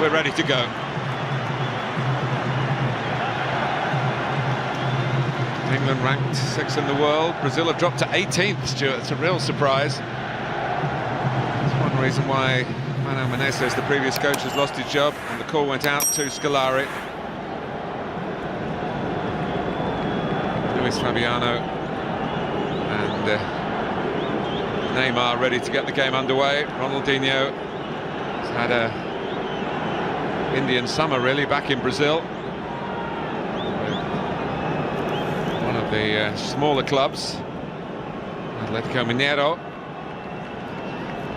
we're ready to go. England ranked 6th in the world. Brazil have dropped to 18th, Stuart. It's a real surprise. That's one reason why Mano Menezes, the previous coach, has lost his job, and the call went out to Scolari. Luis Fabiano and Neymar ready to get the game underway. Ronaldinho has had a Indian summer, really, back in Brazil. One of the smaller clubs, Atletico Mineiro.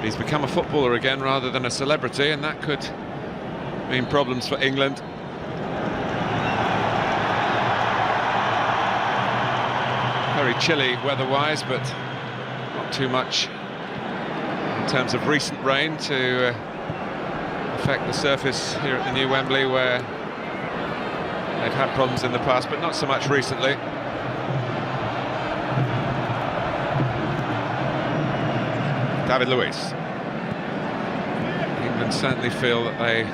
He's become a footballer again rather than a celebrity, and that could mean problems for England. Very chilly weather-wise, but not too much in terms of recent rain to affect the surface here at the new Wembley, where they've had problems in the past, but not so much recently. David Luiz. England certainly feel that they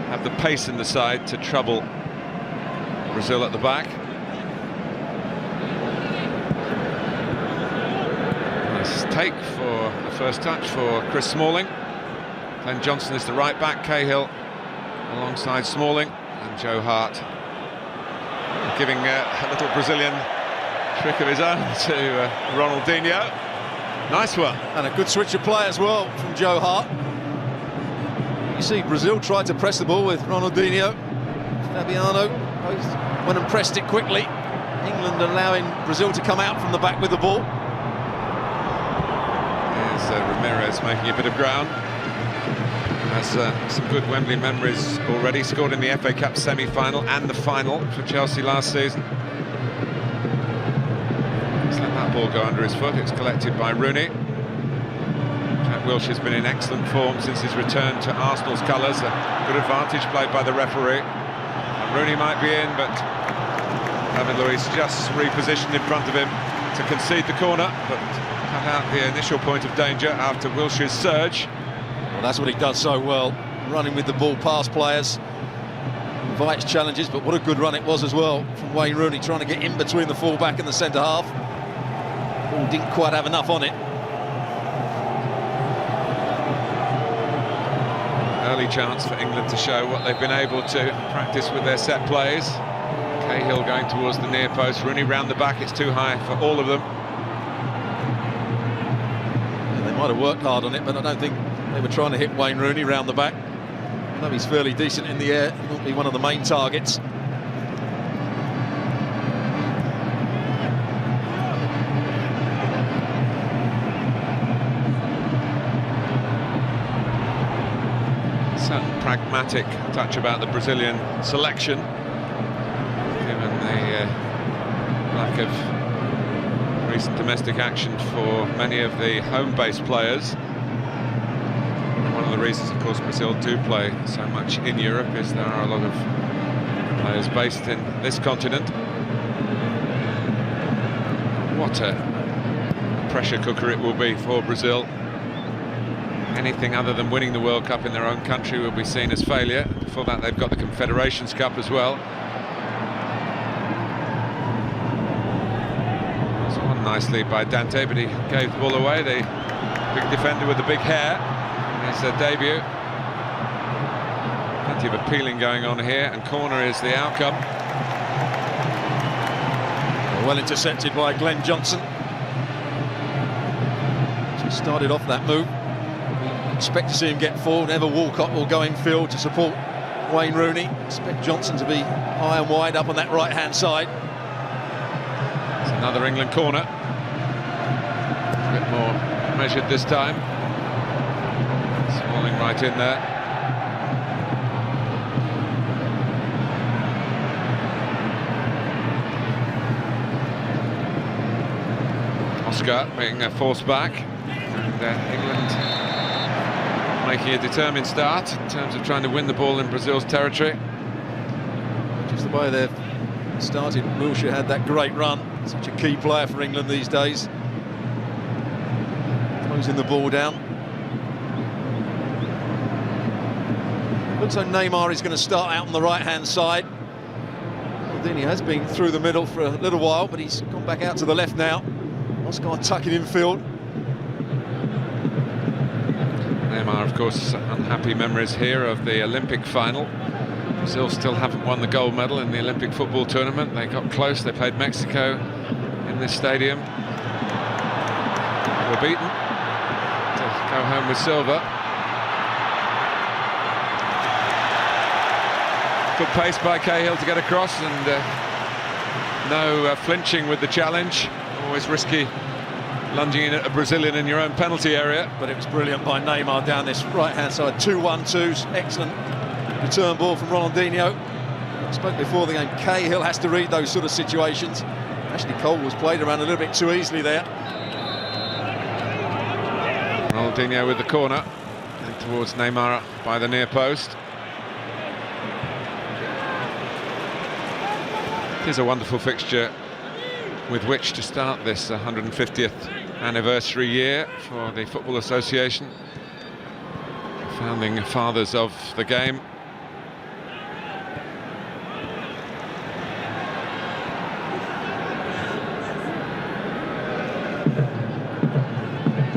have the pace in the side to trouble Brazil at the back. Nice take for the first touch for Chris Smalling. Glenn Johnson is the right back, Cahill alongside Smalling, and Joe Hart giving a little Brazilian trick of his own to Ronaldinho. Nice one. And a good switch of play as well from Joe Hart. You see Brazil tried to press the ball with Ronaldinho. Fabiano went and pressed it quickly. England allowing Brazil to come out from the back with the ball. Here's Ramirez making a bit of ground. Has some good Wembley memories already. Scored in the FA Cup semi-final and the final for Chelsea last season. He's let that ball go under his foot. It's collected by Rooney. Jack Wilshere's been in excellent form since his return to Arsenal's colours. A good advantage played by the referee. And Rooney might be in, but David Luiz just repositioned in front of him to concede the corner, but cut out the initial point of danger after Wilshere's surge. Well, that's what he does so well, running with the ball past players, invites challenges, but what a good run it was as well from Wayne Rooney, trying to get in between the full-back and the centre-half. Ball didn't quite have enough on it. Early chance for England to show what they've been able to practice with their set plays. Cahill going towards the near post, Rooney round the back, it's too high for all of them. Yeah, they might have worked hard on it, but I don't think they were trying to hit Wayne Rooney round the back. Although he's fairly decent in the air, he won't be one of the main targets. Certain pragmatic touch about the Brazilian selection, given the lack of recent domestic action for many of the home-based players. One of the reasons, of course, Brazil do play so much in Europe is there are a lot of players based in this continent. What a pressure cooker it will be for Brazil. Anything other than winning the World Cup in their own country will be seen as failure. Before that, they've got the Confederations Cup as well. It's won nicely by Dante, but he gave the ball away. The big defender with the big hair in his debut. Plenty of appealing going on here, and corner is the outcome. Well intercepted by Glenn Johnson. Just started off that move. Expect to see him get forward. Ever Walcott will go in field to support Wayne Rooney. Expect Johnson to be high and wide up on that right-hand side. It's another England corner. A bit more measured this time. Smalling right in there. Oscar being forced back, and England making a determined start in terms of trying to win the ball in Brazil's territory. Just the way they've started, Wilshere had that great run. Such a key player for England these days. Closing the ball down. Looks like Neymar is going to start out on the right-hand side. Ronaldinho has been through the middle for a little while, but he's gone back out to the left now. Oscar tucking infield. Neymar, of course, unhappy memories here of the Olympic final. Brazil still haven't won the gold medal in the Olympic football tournament. They got close. They played Mexico in this stadium. They were beaten to go home with silver. Good pace by Cahill to get across, and no flinching with the challenge. Always risky lunging in at a Brazilian in your own penalty area. But it was brilliant by Neymar down this right-hand side. 2-1-2s, excellent return ball from Ronaldinho. I spoke before the game, Cahill has to read those sort of situations. Ashley Cole was played around a little bit too easily there. Ronaldinho with the corner, and towards Neymar by the near post. It is a wonderful fixture with which to start this 150th anniversary year for the Football Association, founding fathers of the game.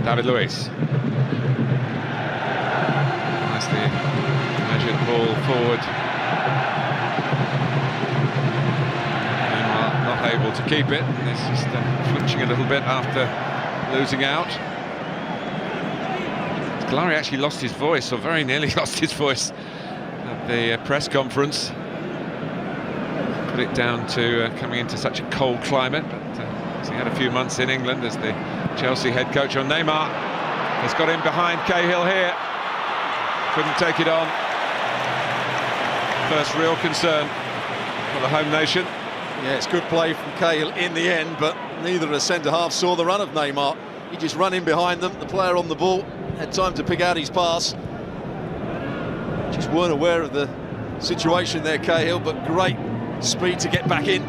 David Luiz. Nicely measured ball forward. Not able to keep it. It's just flinching a little bit after losing out. Scolari actually lost his voice, or very nearly lost his voice, at the press conference. Put it down to coming into such a cold climate, but he had a few months in England as the Chelsea head coach. On Neymar has got in behind Cahill here. Couldn't take it on. First real concern for the home nation. Yeah, it's good play from Cahill in the end, but neither of the centre-halves saw the run of Neymar. He just ran in behind them. The player on the ball had time to pick out his pass. Just weren't aware of the situation there, Cahill, but great speed to get back in.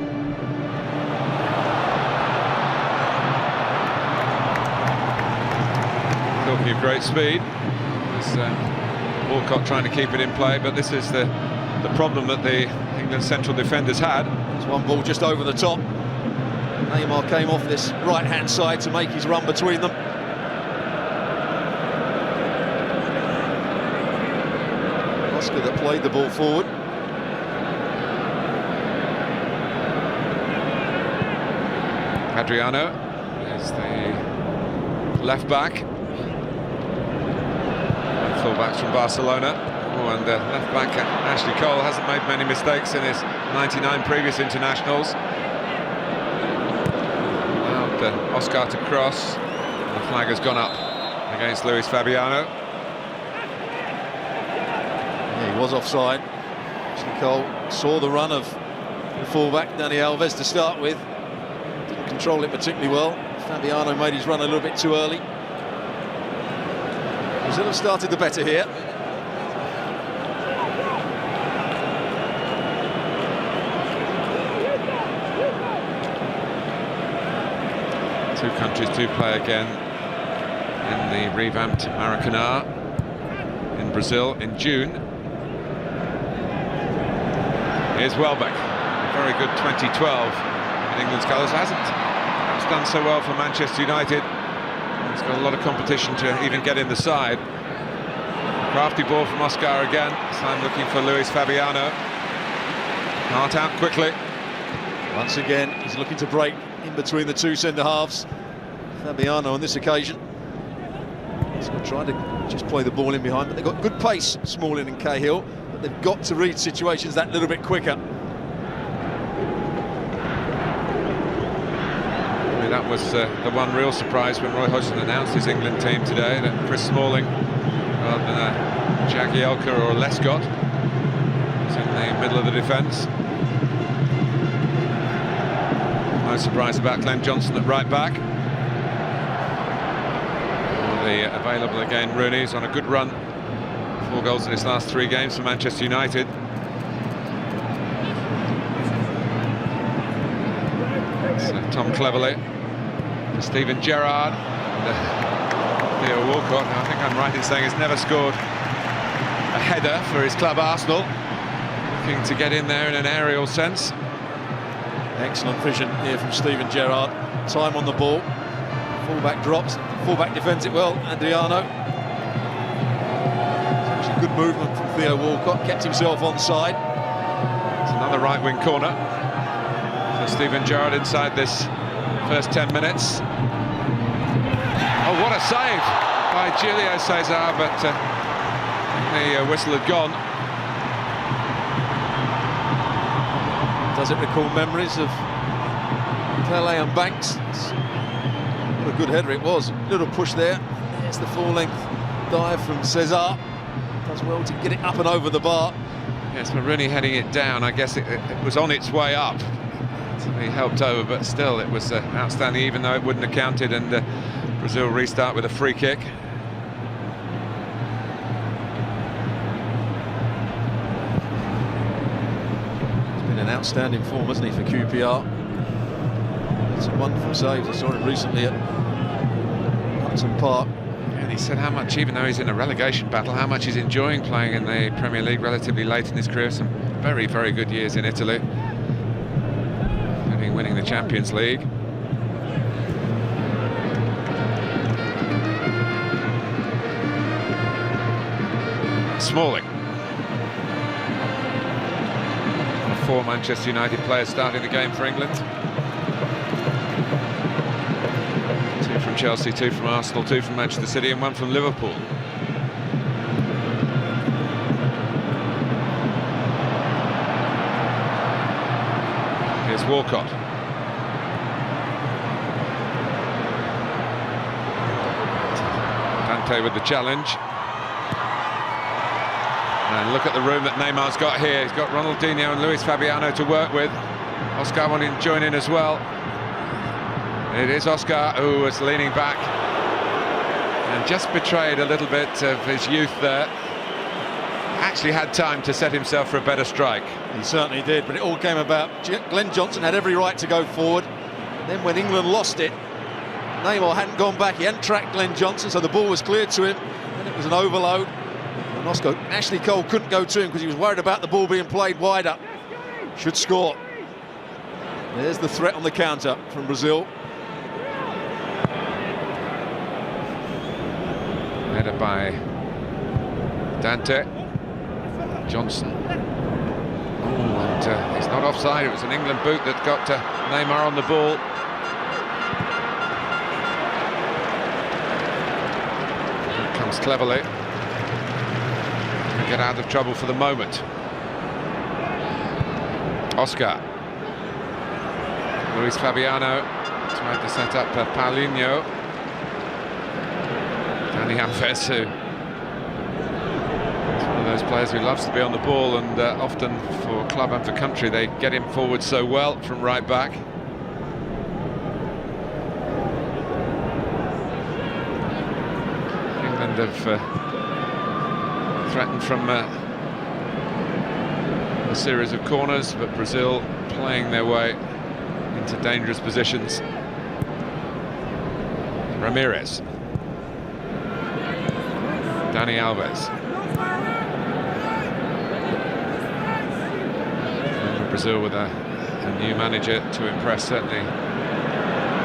Talking of great speed, it's Walcott trying to keep it in play, but this is the problem that the England central defenders had. There's one ball just over the top. Neymar came off this right-hand side to make his run between them. Oscar that played the ball forward. Adriano is the left back. Full-backs from Barcelona. Oh, and left back Ashley Cole hasn't made many mistakes in his 99 previous internationals. Allowed Oscar to cross. The flag has gone up against Luis Fabiano. Yeah, he was offside. Ashley Cole saw the run of the full-back Dani Alves to start with. Didn't control it particularly well. Fabiano made his run a little bit too early. Brazil have started the better here. Two countries to play again in the revamped Maracanã in Brazil in June. Here's Welbeck, a very good 2012 in England's colours. Hasn't perhaps done so well for Manchester United. He's got a lot of competition to even get in the side. Crafty ball from Oscar again. This time looking for Luis Fabiano. Heart out quickly. Once again, he's looking to break in between the two centre-halves. Fabiano on this occasion. He's trying to just play the ball in behind, but they've got good pace, Smalling and Cahill, but they've got to read situations that little bit quicker. That was the one real surprise when Roy Hodgson announced his England team today, that Chris Smalling, rather than Jagielka or Lescott, was in the middle of the defence. No surprise about Glenn Johnson at right back. The available again, Rooney's on a good run. 4 goals in his last 3 games for Manchester United. So Tom Cleverley. Steven Gerrard, and Theo Walcott, who I think I'm right in saying has never scored header for his club Arsenal, looking to get in there in an aerial sense. Excellent vision here from Steven Gerrard. Time on the ball. Fullback drops. Fullback defends it well. Adriano. Actually good movement from Theo Walcott. Kept himself onside. It's another right wing corner. So Steven Gerrard inside this first 10 minutes. Oh, what a save by Julio Cesar, but the whistle had gone. Does it recall memories of Pele and Banks? What a good header it was. Little push there. There's the full-length dive from Cesar. Does well to get it up and over the bar. Yes, Rooney heading it down. I guess it was on its way up. So he helped over, but still it was outstanding, even though it wouldn't have counted, and Brazil restart with a free kick. Outstanding form, hasn't he, for QPR? Some wonderful saves. I saw him recently at Upton Park. And he said how much, even though he's in a relegation battle, how much he's enjoying playing in the Premier League relatively late in his career. Some very, very good years in Italy, including winning the Champions League. Smalling. Four Manchester United players starting the game for England. 2 from Chelsea, 2 from Arsenal, 2 from Manchester City and 1 from Liverpool. Here's Walcott. Dante with the challenge. And look at the room that Neymar's got here. He's got Ronaldinho and Luis Fabiano to work with. Oscar wanting to join in as well. It is Oscar who was leaning back and just betrayed a little bit of his youth there. Actually had time to set himself for a better strike. He certainly did, but it all came about. Glenn Johnson had every right to go forward. Then when England lost it, Neymar hadn't gone back. He hadn't tracked Glenn Johnson, so the ball was cleared to him. And it was an overload. And Oscar, Ashley Cole couldn't go to him because he was worried about the ball being played wider. Should score. There's the threat on the counter from Brazil. Header by Dante. Johnson. Oh, and he's not offside. It was an England boot that got Neymar on the ball. It comes cleverly. Get out of trouble for the moment. Oscar. Luis Fabiano tried to set up Paulinho. Dani Alves, who is one of those players who loves to be on the ball, and often for club and for country they get him forward so well from right back. England have threatened from a series of corners, but Brazil playing their way into dangerous positions. Ramirez. Dani Alves. And Brazil with a new manager to impress, certainly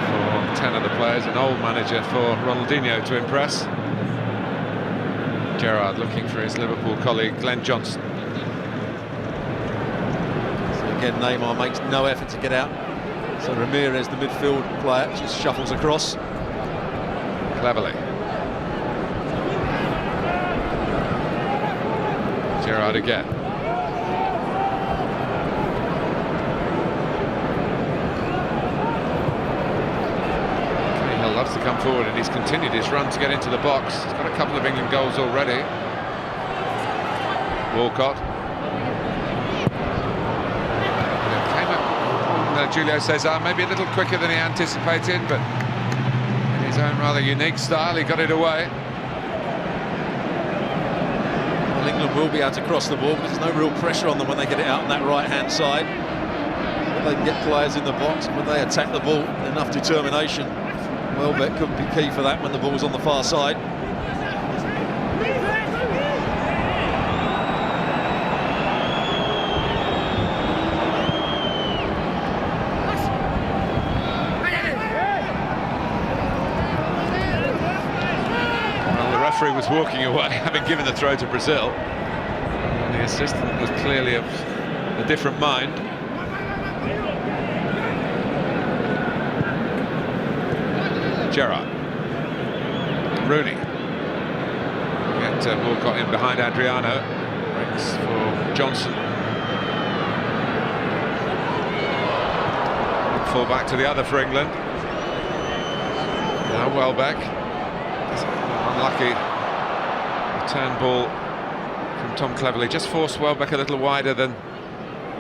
for 10 of the players, an old manager for Ronaldinho to impress. Gerrard looking for his Liverpool colleague Glenn Johnson. So again, Neymar makes no effort to get out. So Ramirez, the midfield player, just shuffles across. Cleverly. Gerrard again. Cahill loves to come forward, and he's continued his run to get into the box. He's got a couple of England goals already. Walcott. Came up on Julio Cesar, maybe a little quicker than he anticipated, but in his own rather unique style, he got it away. Well, England will be able to cross the ball, but there's no real pressure on them when they get it out on that right-hand side. If they can get players in the box, when they attack the ball, enough determination. Welbeck could be key for that when the ball's on the far side. was walking away, having given the throw to Brazil. And the assistant was clearly of a different mind. Gerrard. Rooney. Get Walcott in behind Adriano. Breaks for Johnson. Fall back to the other for England. Now Welbeck. Unlucky return ball from Tom Cleverley. Just forced Welbeck a little wider than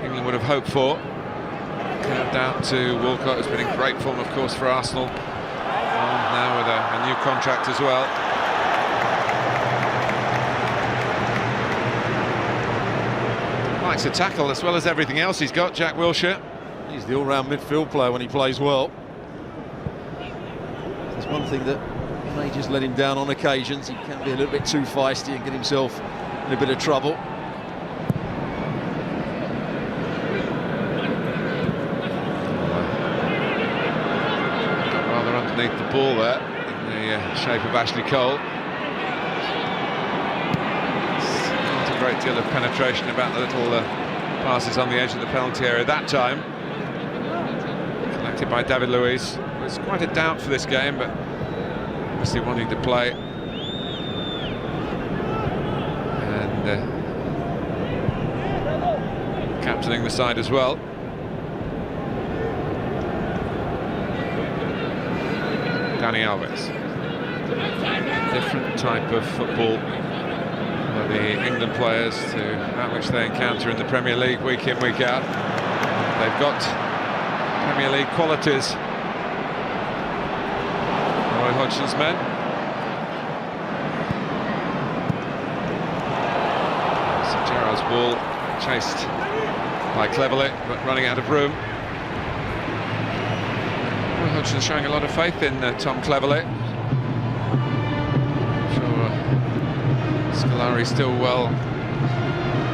England would have hoped for. Curved out to Walcott, who's been in great form, of course, for Arsenal. Now with a new contract as well. Likes to tackle as well as everything else he's got, Jack Wilshere. He's the all-round midfield player when he plays well. There's one thing that may just let him down on occasions. He can be a little bit too feisty and get himself in a bit of trouble. Rather underneath the ball there, in the shape of Ashley Cole. Not a great deal of penetration about the little passes on the edge of the penalty area that time. Collected by David Luiz. It's quite a doubt for this game, but obviously wanting to play. And captaining the side as well. Dani Alves. Different type of football for the England players to that which they encounter in the Premier League week in, week out. They've got Premier League qualities. Roy Hodgson's men. So Gerrard's ball chased by Cleverley, but running out of room. Roy Hodgson showing a lot of faith in Tom Cleverley. I'm sure Scolari's still well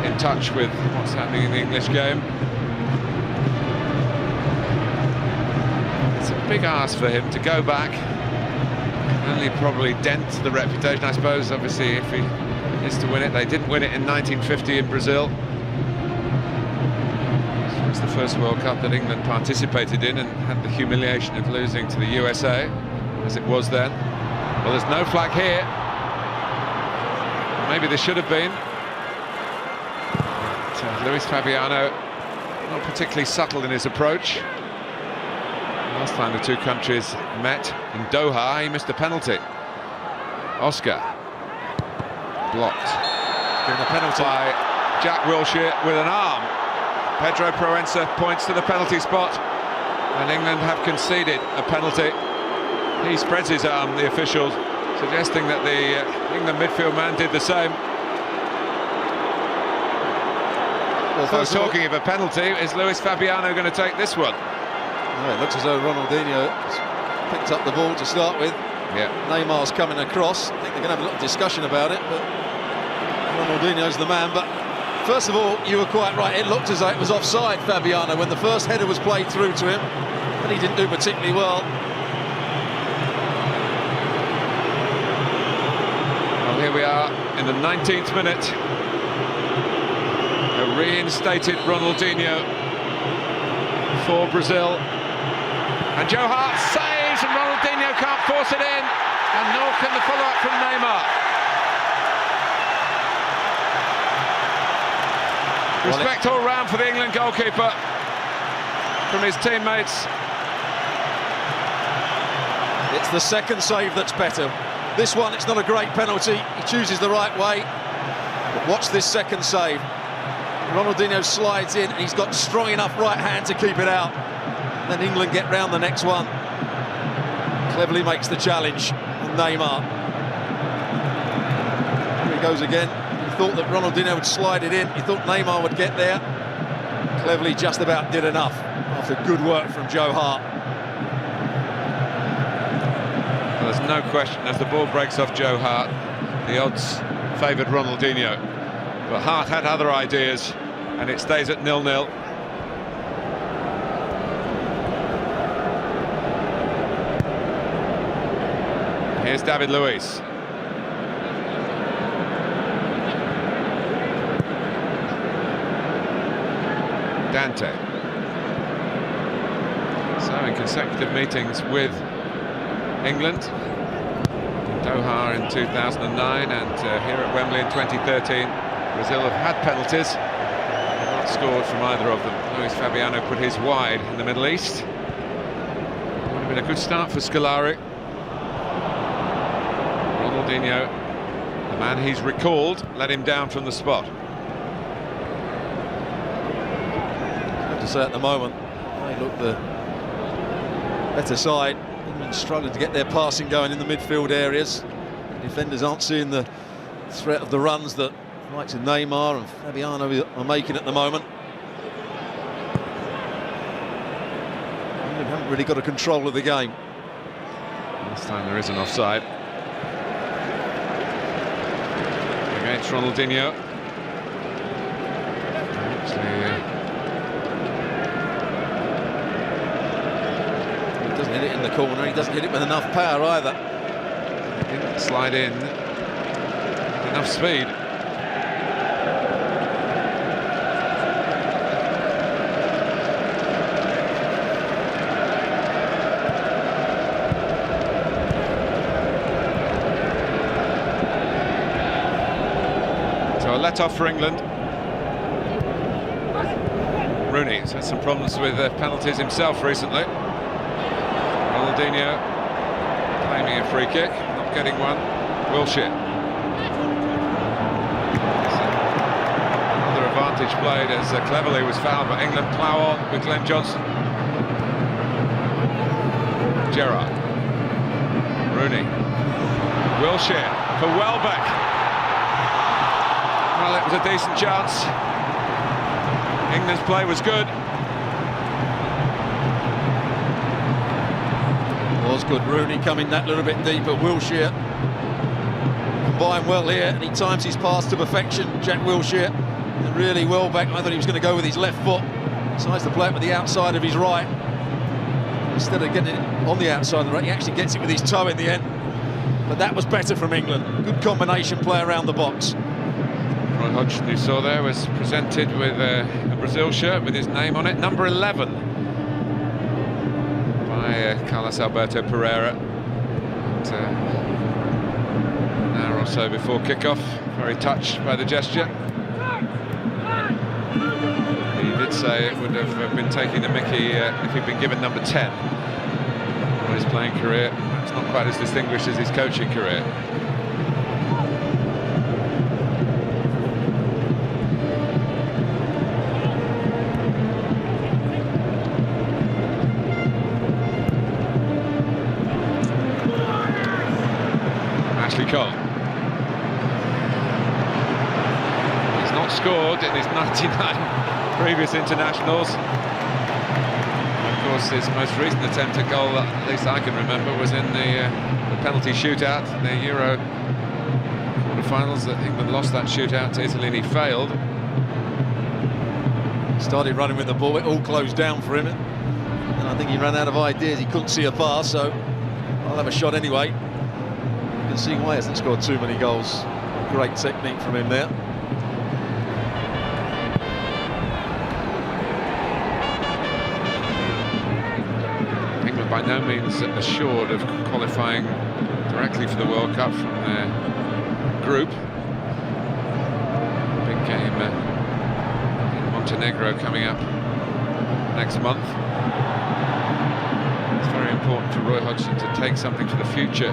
in touch with what's happening in the English game. It's a big ask for him to go back. Only probably dent the reputation, I suppose, obviously, if he is to win it. They didn't win it in 1950 in Brazil. It was the first World Cup that England participated in and had the humiliation of losing to the USA, as it was then. Well, there's no flag here. Maybe there should have been. But, Luis Fabiano, not particularly subtle in his approach. Last time the two countries met in Doha, he missed a penalty. Oscar. Blocked. Given a penalty by Jack Wilshere with an arm. Pedro Proença points to the penalty spot, and England have conceded a penalty. He spreads his arm, the official, suggesting that the England midfield man did the same. Well, so talking of a penalty, is Luis Fabiano going to take this one? No, it looks as though Ronaldinho picked up the ball to start with. Yeah. Neymar's coming across. I think they're going to have a little discussion about it, but Ronaldinho's the man. But first of all, you were quite right. It looked as though it was offside, Fabiano, when the first header was played through to him, and he didn't do particularly well. Well, here we are in the 19th minute. A reinstated Ronaldinho for Brazil. And Joe Hart saves, and Ronaldinho can't force it in. And nor can the follow-up from Neymar. Respect all round for the England goalkeeper from his teammates. It's the second save that's better. This one, it's not a great penalty. He chooses the right way. But watch this second save. Ronaldinho slides in, and he's got strong enough right hand to keep it out. Then England get round the next one. Cleverley makes the challenge. Neymar. Here he goes again. He thought that Ronaldinho would slide it in. He thought Neymar would get there. Cleverley just about did enough after good work from Joe Hart. Well, there's no question, as the ball breaks off Joe Hart, the odds favoured Ronaldinho. But Hart had other ideas, and it stays at 0-0. Here's David Luiz. Dante. So in consecutive meetings with England, Doha in 2009 and here at Wembley in 2013, Brazil have had penalties, not scored from either of them. Luis Fabiano put his wide in the Middle East. Would have been a good start for Scolari. Ronaldinho, the man he's recalled, let him down from the spot. I have to say at the moment, they look the better side. England struggling to get their passing going in the midfield areas. The defenders aren't seeing the threat of the runs that the likes of Neymar and Fabiano are making at the moment. England haven't really got a control of the game. This time there is an offside against Ronaldinho. He doesn't hit it in the corner, he doesn't hit it with enough power either. He didn't slide in with enough speed. So a let-off for England. Rooney's had some problems with penalties himself recently. Ronaldinho claiming a free kick, not getting one. Wilshere. Another advantage played as Cleverley was fouled, but England plough on with Glenn Johnson. Gerrard. Rooney. Wilshere for Welbeck. Well, it was a decent chance. England's play was good. Was good. Rooney coming that little bit deeper. Wilshere combined well here, and he times his pass to perfection. Jack Wilshere, and really Welbeck, I thought he was going to go with his left foot. Decides to play it with the outside of his right. Instead of getting it on the outside of the right, he actually gets it with his toe in the end. But that was better from England. Good combination play around the box. Roy Hodgson, you saw there, was presented with a Brazil shirt with his name on it, number 11, by Carlos Alberto Pereira. And, an hour or so before kickoff, very touched by the gesture. He did say it would have been taking the mickey if he'd been given number 10 for his playing career. It's not quite as distinguished as his coaching career. Cole. He's not scored in his 99 previous internationals. Of course, his most recent attempt at goal, at least I can remember, was in the penalty shootout, the Euro quarter-finals. That England lost that shootout to Italy and he failed. Started running with the ball, it all closed down for him. And I think he ran out of ideas, he couldn't see a pass, so I'll have a shot anyway. You can see why he hasn't scored too many goals. Great technique from him there. England by no means assured of qualifying directly for the World Cup from their group. Big game in Montenegro coming up next month. It's very important for Roy Hodgson to take something for the future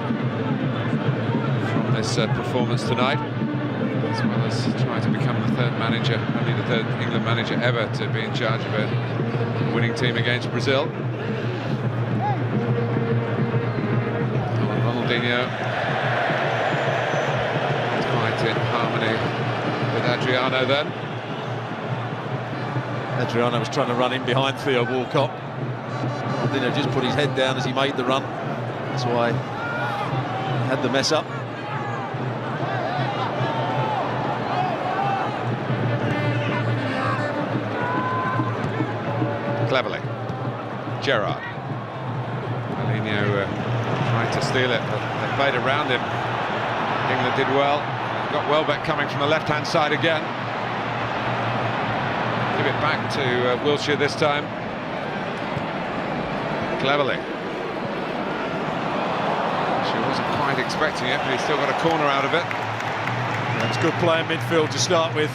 from this performance tonight, as well as try to become the third manager, only the third England manager ever to be in charge of a winning team against Brazil. Ronaldinho is quite in harmony with Adriano then. Adriano was trying to run in behind Theo Walcott. Ronaldinho just put his head down as he made the run. That's why he had the mess up. Cleverley. Gerrard. Paulinho tried to steal it, but they played around him. England did well. Got Welbeck coming from the left-hand side again. it back to Wilshere this time. Cleverly. She wasn't quite expecting it, but he's still got a corner out of it. That's good play in midfield to start with.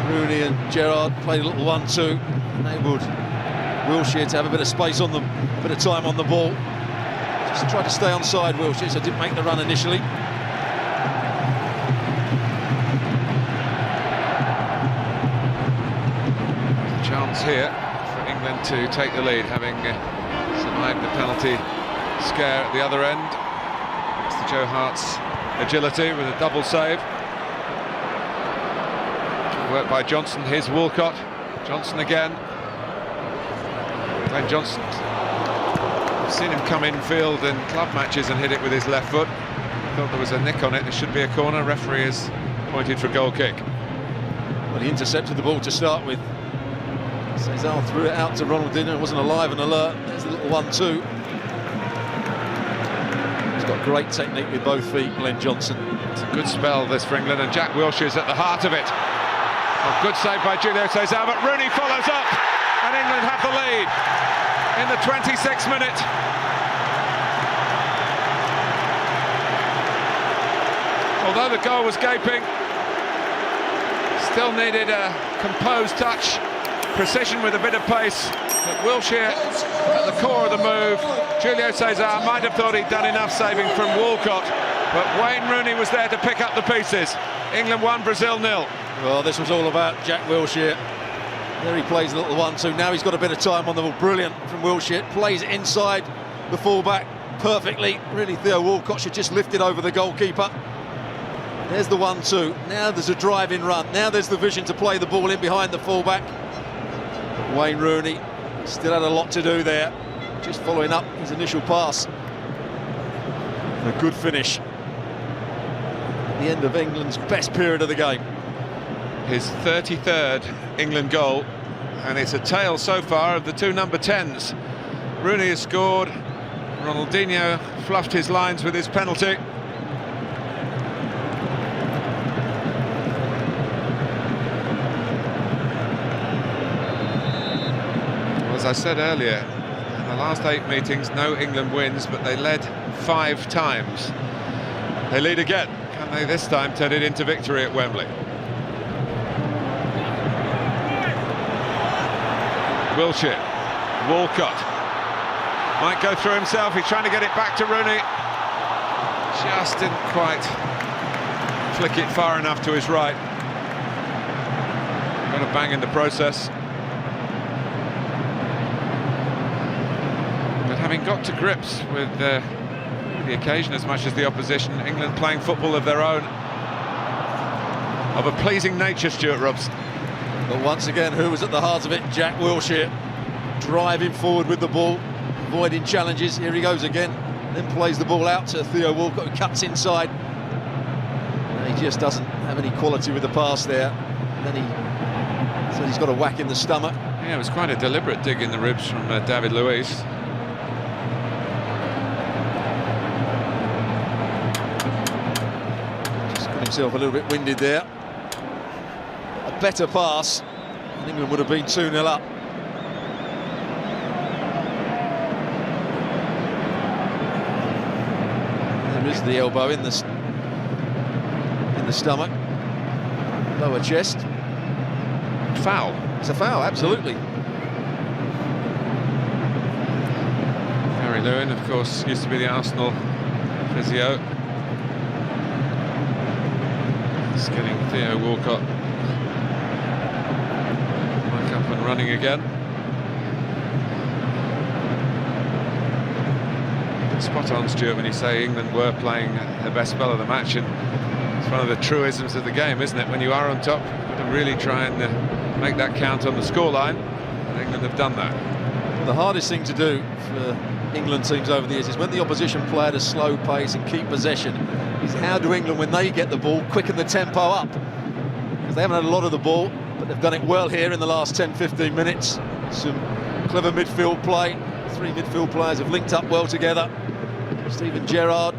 Rooney and Gerrard played a little 1-2, enabled Wilshere to have a bit of space on them, a bit of time on the ball. Just tried to stay onside Wilshere, so didn't make the run initially. Chance here for England to take the lead, having survived the penalty scare at the other end. It's the Joe Hart's agility with a double save. Work by Johnson, here's Walcott. Johnson again. Glenn Johnson, I've seen him come infield in club matches and hit it with his left foot. Thought there was a nick on it, there should be a corner. Referee has pointed for a goal kick. Well, he intercepted the ball to start with. Cesar threw it out to Ronaldinho, it wasn't alive and alert. There's the little 1-2. He's got great technique with both feet, Glenn Johnson. It's a good spell this for England, and Jack Wilshere's at the heart of it. Oh, good save by Julio Cesar, but Rooney follows up, and England have the lead in the 26th minute. Although the goal was gaping, still needed a composed touch, precision with a bit of pace. But Wilshere at the core of the move. Julio Cesar might have thought he'd done enough saving from Walcott, but Wayne Rooney was there to pick up the pieces. England 1, Brazil 0. Well, this was all about Jack Wilshere. There he plays a little 1-2. Now he's got a bit of time on the ball. Brilliant from Wilshere. Plays inside the fullback perfectly. Really, Theo Walcott should just lift it over the goalkeeper. There's the 1-2. Now there's a driving run. Now there's the vision to play the ball in behind the fullback. Wayne Rooney still had a lot to do there. Just following up his initial pass. A good finish. The end of England's best period of the game. His 33rd England goal, and it's a tale so far of the two number 10s. Rooney has scored, Ronaldinho fluffed his lines with his penalty. Well, as I said earlier, in the last 8 meetings, no England wins, but they led 5 times. They lead again. Can they this time turn it into victory at Wembley? Wilshere, Walcott, might go through himself, he's trying to get it back to Rooney. Just didn't quite flick it far enough to his right. Got a bang in the process. But having got to grips with the occasion as much as the opposition, England playing football of their own, of a pleasing nature, Stuart Robson. But once again, who was at the heart of it? Jack Wilshere, driving forward with the ball, avoiding challenges. Here he goes again, then plays the ball out to Theo Walcott, who cuts inside. And he just doesn't have any quality with the pass there. And then he's got a whack in the stomach. Yeah, it was quite a deliberate dig in the ribs from David Luiz. Just got himself a little bit winded there. A better pass, and England would have been 2-0 up. There is the elbow in the stomach, lower chest. Foul. It's a foul, absolutely. Harry Lewin, of course, used to be the Arsenal physio. Just getting Theo Walcott back up and running again. Spot on, Stuart, when you say England were playing the best spell of the match, and it's one of the truisms of the game, isn't it? When you are on top, you've got to really try and make that count on the scoreline, and England have done that. The hardest thing to do for England teams over the years is when the opposition play at a slow pace and keep possession, is how do England, when they get the ball, quicken the tempo up? Because they haven't had a lot of the ball, but they've done it well here in the last 10-15 minutes. Some clever midfield play. 3 midfield players have linked up well together. Steven Gerrard,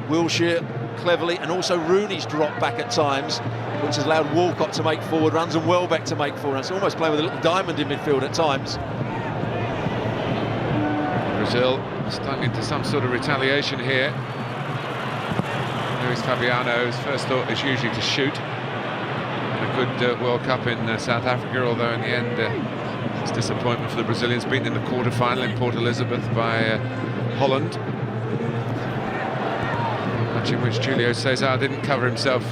Wilshere cleverly, and also Rooney's dropped back at times which has allowed Walcott to make forward runs and Welbeck to make forward runs. Almost playing with a little diamond in midfield at times. Brazil stung into some sort of retaliation here. Luis Fabiano's first thought is usually to shoot. A good World Cup in South Africa, although in the end it's disappointment for the Brazilians, beaten in the quarter-final in Port Elizabeth by Holland. Match in which Julio César didn't cover himself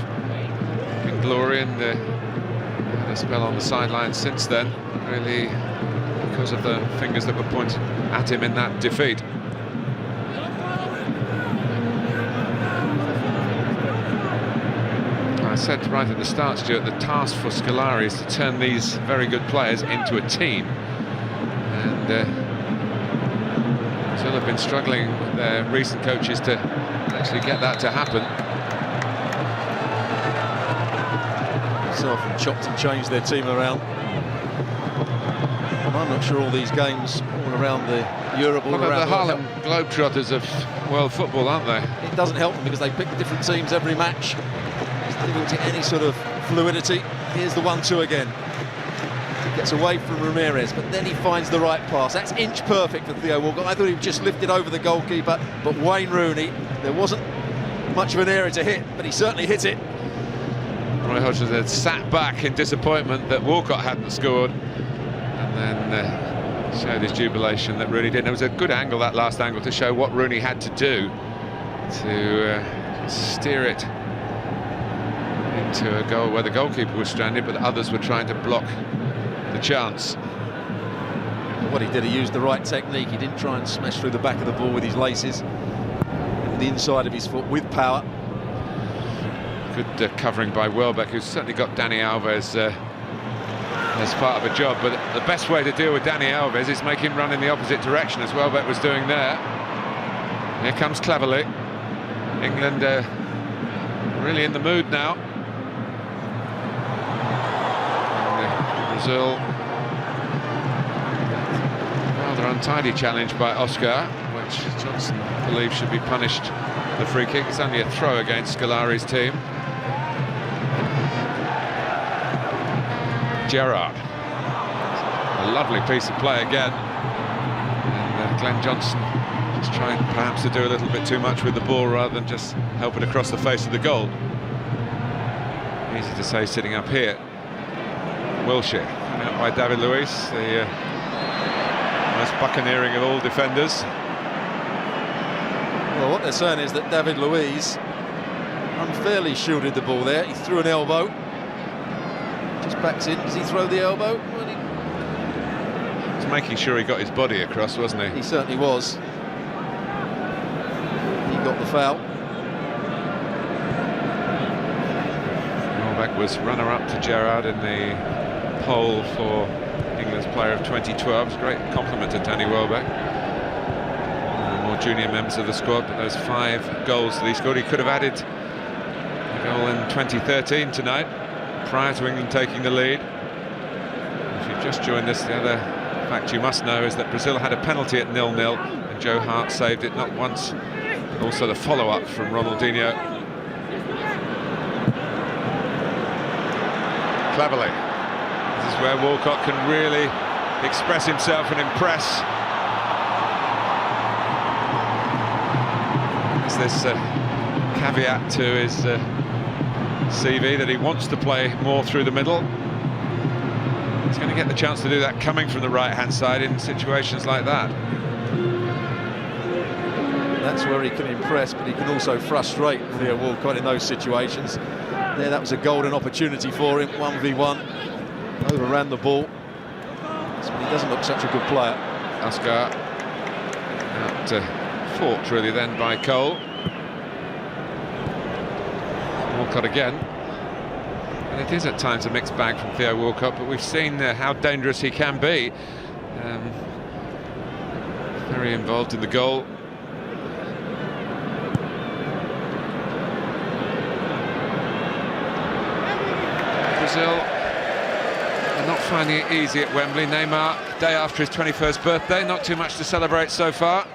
in glory and had a spell on the sideline since then, really because of the fingers that were pointed at him in that defeat. I said right at the start, Stuart, the task for Scolari is to turn these very good players into a team, and Brazil have been struggling with their recent coaches to actually get that to happen. So often chopped and changed their team around. I'm not sure all these games all around the Europe, all around the Harlem Globetrotters of world football, aren't they? It doesn't help them because they pick different teams every match. It's difficult to any sort of fluidity. Here's the 1-2 again. Gets away from Ramirez, but then he finds the right pass. That's inch perfect for Theo Walcott. I thought he just lifted over the goalkeeper, but Wayne Rooney, there wasn't much of an area to hit, but he certainly hit it. Roy Hodgson had sat back in disappointment that Walcott hadn't scored, and then showed his jubilation that Rooney did. And it was a good angle, that last angle, to show what Rooney had to do to steer it into a goal where the goalkeeper was stranded, but others were trying to block the chance. What he did, he used the right technique. He didn't try and smash through the back of the ball with his laces, the inside of his foot with power. Good covering by Welbeck, who's certainly got Dani Alves as part of a job, but the best way to deal with Dani Alves is make him run in the opposite direction, as Welbeck was doing there. Here comes Cleverley. England really in the mood now. And, Brazil, rather untidy challenge by Oscar, which Johnson believes should be punished. The free kick. It's only a throw against Scolari's team. Gerrard, a lovely piece of play again, and Glenn Johnson just trying perhaps to do a little bit too much with the ball rather than just help it across the face of the goal. Easy to say sitting up here. Wilshere coming up by David Luiz, the most buccaneering of all defenders. Well, what they're saying is that David Luiz unfairly shielded the ball there. He threw an elbow. Just backs in. Does he throw the elbow? Well, he was making sure he got his body across, wasn't he? He certainly was. He got the foul. Welbeck was runner-up to Gerrard in the poll for England's Player of 2012. It's a great compliment to Danny Welbeck. More junior members of the squad, but those 5 goals that he scored, he could have added a goal in 2013 tonight, prior to England taking the lead. If you've just joined us, the other fact you must know is that Brazil had a penalty at 0-0 and Joe Hart saved it not once, but also the follow-up from Ronaldinho. Cleverley. This is where Walcott can really express himself and impress. There's this caveat to his CV that he wants to play more through the middle. He's going to get the chance to do that coming from the right-hand side in situations like that. That's where he can impress, but he can also frustrate Theo Walcott in those situations. There, that was a golden opportunity for him, 1v1. Overran the ball. But he doesn't look such a good player. Oscar fought really then by Cole. Walcott again, and it is at times a mixed bag from Theo Walcott, but we've seen how dangerous he can be. Very involved in the goal. Brazil are not finding it easy at Wembley. Neymar, day after his 21st birthday, not too much to celebrate so far.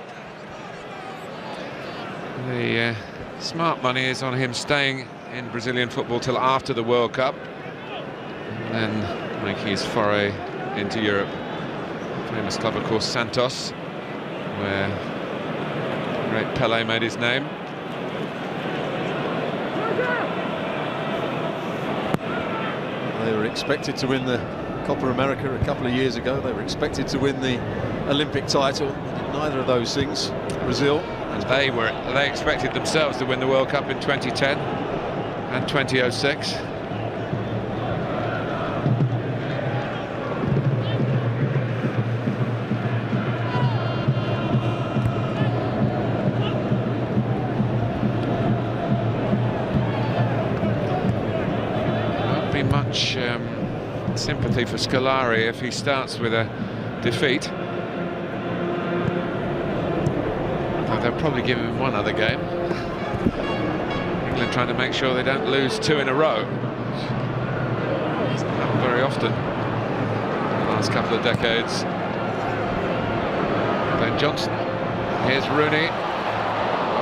The smart money is on him staying in Brazilian football till after the World Cup, and then making his foray into Europe. Famous club, of course, Santos, where great Pelé made his name. They were expected to win the Copa America a couple of years ago. They were expected to win the Olympic title. They did neither of those things. Brazil. And they expected themselves to win the World Cup in 2010 and 2006. Won't be much sympathy for Scolari if he starts with a defeat. They'll probably give him one other game. England trying to make sure they don't lose 2 in a row. It's not happened very often in the last couple of decades. Ben Johnson. Here's Rooney.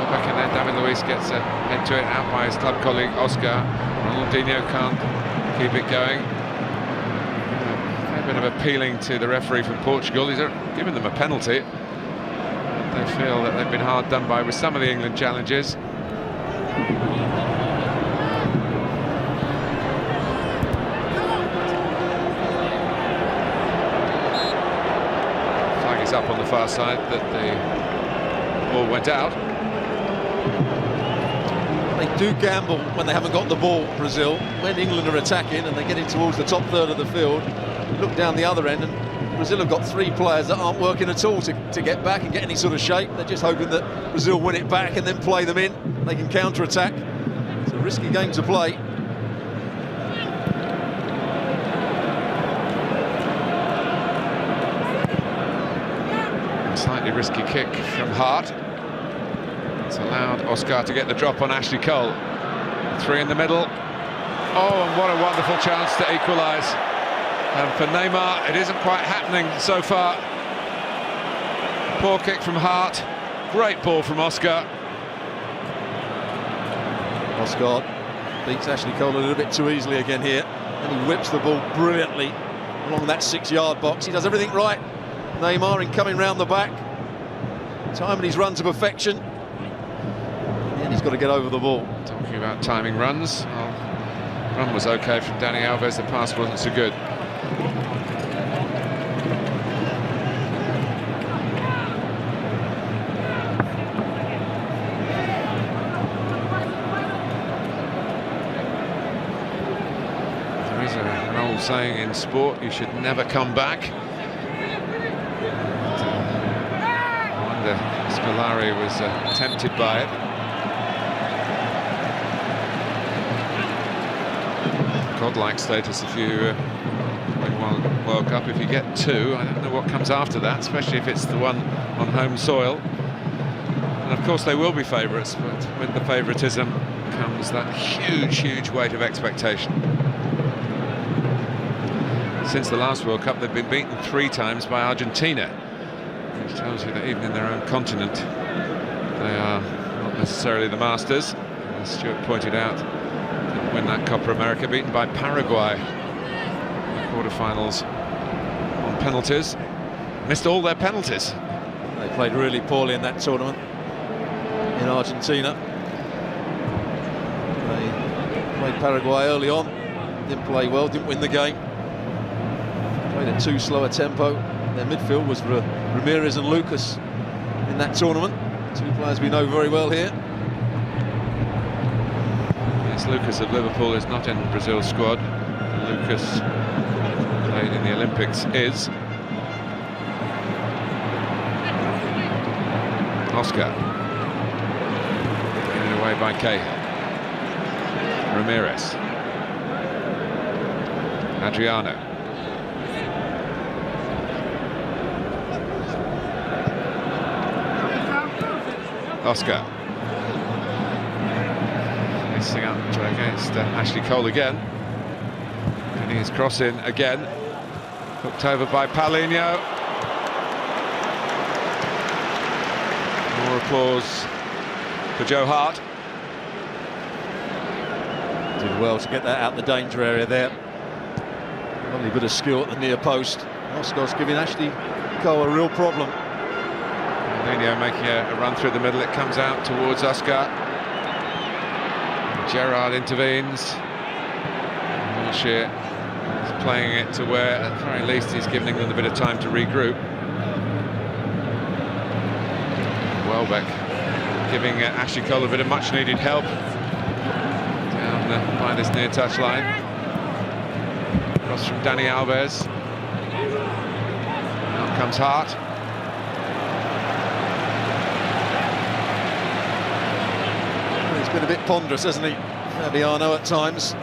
Back and then David Luiz gets a head to it, out by his club colleague Oscar. Ronaldinho can't keep it going. A bit of appealing to the referee from Portugal. He's giving them a penalty. They feel that they've been hard done by with some of the England challenges. Flag is up on the far side that the ball went out. They do gamble when they haven't got the ball, Brazil. When England are attacking and they're getting towards the top third of the field, look down the other end, and Brazil have got 3 players that aren't working at all to get back and get any sort of shape. They're just hoping that Brazil win it back and then play them in. They can counter-attack. It's a risky game to play. A slightly risky kick from Hart. It's allowed Oscar to get the drop on Ashley Cole. 3 in the middle. Oh, and what a wonderful chance to equalise. And for Neymar, it isn't quite happening so far. Poor kick from Hart. Great ball from Oscar. Oscar beats Ashley Cole a little bit too easily again here. And he whips the ball brilliantly along that 6-yard box. He does everything right. Neymar in coming round the back. Timing his run to perfection. And he's got to get over the ball. Talking about timing runs. Well, run was okay from Dani Alves. The pass wasn't so good. Saying in sport, you should never come back. I wonder Scolari was tempted by it. Godlike status if you win one World Cup. If you get 2, I don't know what comes after that, especially if it's the one on home soil. And of course they will be favourites, but with the favouritism comes that huge weight of expectation. Since the last World Cup, they've been beaten 3 times by Argentina, which tells you that even in their own continent, they are not necessarily the masters. As Stuart pointed out, didn't win that Copa America, beaten by Paraguay in the quarterfinals on penalties. Missed all their penalties. They played really poorly in that tournament in Argentina. They played Paraguay early on, didn't play well, didn't win the game. Played at too slow a tempo. Their midfield was Ramirez and Lucas in that tournament. 2 players we know very well here. Yes, Lucas of Liverpool is not in Brazil's squad. Lucas played in the Olympics is. Oscar. Given away by Cahill. Ramirez. Adriano. Oscar missing up against Ashley Cole again, getting his cross in again, hooked over by Paulinho. More applause for Joe Hart. well to get that out the danger area there. Lovely bit of skill at the near post. Oscar's giving Ashley Cole a real problem. Ronaldinho making a run through the middle. It comes out towards Oscar. Gerrard intervenes. Wilshere is playing it to where, at the very least, he's giving them a bit of time to regroup. Welbeck giving Ashley Cole a bit of much-needed help down by this near-touch line. Cross from Dani Alves. Out comes Hart. He's been a bit ponderous, hasn't he, Fabiano, at times?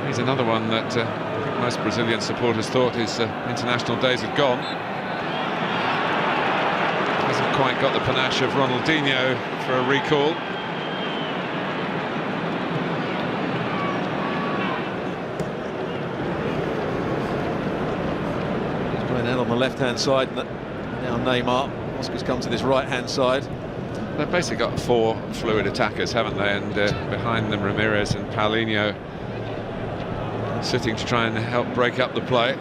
He's another one that I think most Brazilian supporters thought his international days had gone. Hasn't quite got the panache of Ronaldinho for a recall. He's playing out on the left-hand side. Now Neymar. Oscar's come to this right-hand side. They've basically got 4 fluid attackers, haven't they? And behind them, Ramirez and Paulinho sitting to try and help break up the play.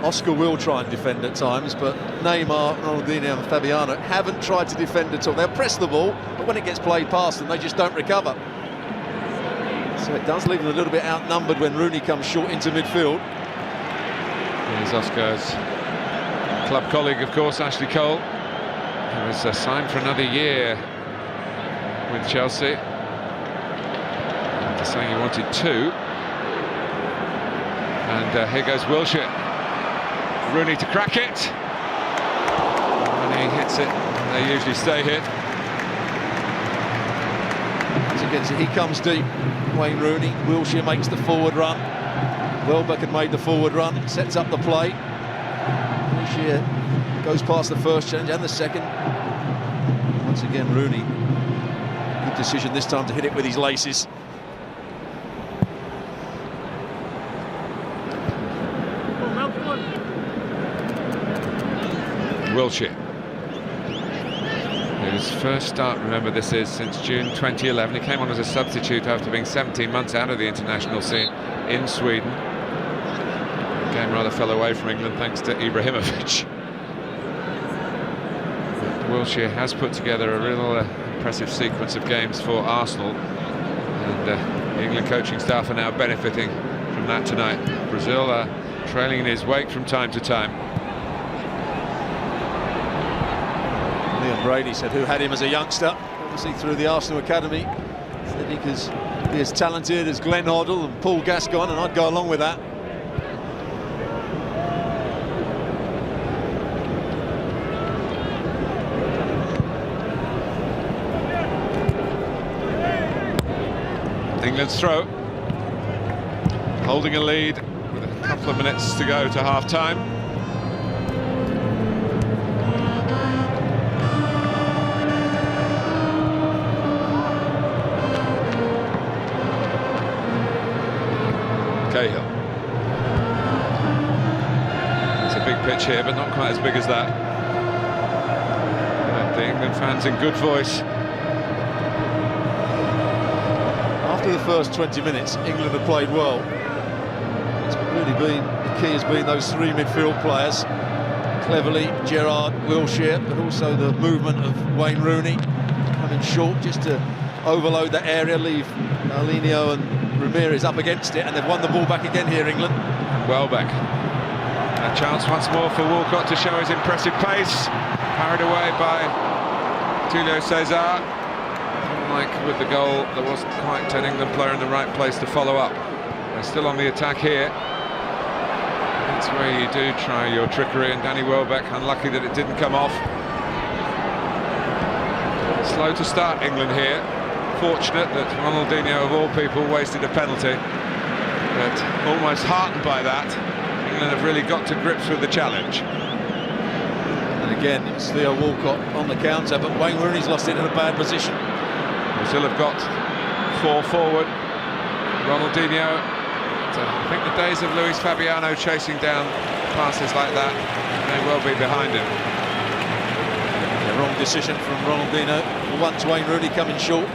Oscar will try and defend at times, but Neymar, Ronaldinho and Fabiano haven't tried to defend at all. They'll press the ball, but when it gets played past them, they just don't recover. So it does leave them a little bit outnumbered when Rooney comes short into midfield. Here's Oscar's club colleague, of course, Ashley Cole, who was signed for another year with Chelsea. After saying he wanted 2. And here goes Wilshere. Rooney to crack it. When he hits it, they usually stay hit. As he gets it, he comes deep. Wayne Rooney. Wilshere makes the forward run. Welbeck had made the forward run, sets up the play. Wilshere goes past the first challenge and the second. Once again, Rooney. Good decision this time to hit it with his laces. Wilshere, whose first start, remember this is, since June 2011. He came on as a substitute after being 17 months out of the international scene in Sweden. The game rather fell away from England thanks to Ibrahimovic. But Wilshere has put together a real impressive sequence of games for Arsenal, and the England coaching staff are now benefiting from that tonight. Brazil are trailing in his wake from time to time. Liam Brady said, who had him as a youngster, obviously through the Arsenal Academy, said he could be as talented as Glenn Hoddle and Paul Gascoigne, and I'd go along with that. England's throw, holding a lead with a couple of minutes to go to half-time. Cahill. It's a big pitch here, but not quite as big as that. The England fans in good voice. After the first 20 minutes, England have played well. It's really been, the key has been those 3 midfield players. Cleverly, Gerrard, Wilshere, but also the movement of Wayne Rooney coming short just to overload that area, leave Paulinho and Ramirez up against it, and they've won the ball back again here, England. Welbeck. A chance once more for Walcott to show his impressive pace. Carried away by Julio Cesar. Like with the goal, there wasn't quite an England player in the right place to follow up. They're still on the attack here. That's where you do try your trickery, and Danny Welbeck, unlucky that it didn't come off. Slow to start, England here. Fortunate that Ronaldinho, of all people, wasted a penalty. But almost heartened by that, England have really got to grips with the challenge. And again, it's Theo Walcott on the counter, but Wayne Rooney's lost it in a bad position. Brazil have got 4 forward. Ronaldinho, I think the days of Luis Fabiano chasing down passes like that may well be behind him. The wrong decision from Ronaldinho. Once Wayne Rooney coming short.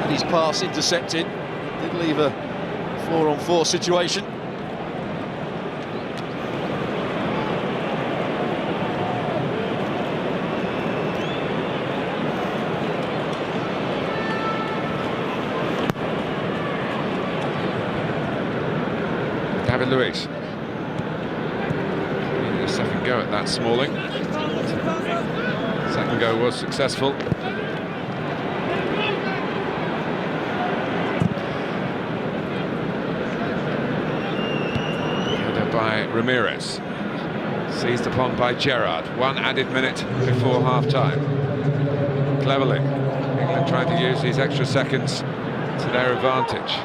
And his pass intercepted. Did leave a 4-on-4 situation. David Luiz. Needed a second go at that, Smalling. Second go was successful. Header by Ramirez. Seized upon by Gerrard. 1 added minute before half-time. Cleverly, England trying to use these extra seconds to their advantage.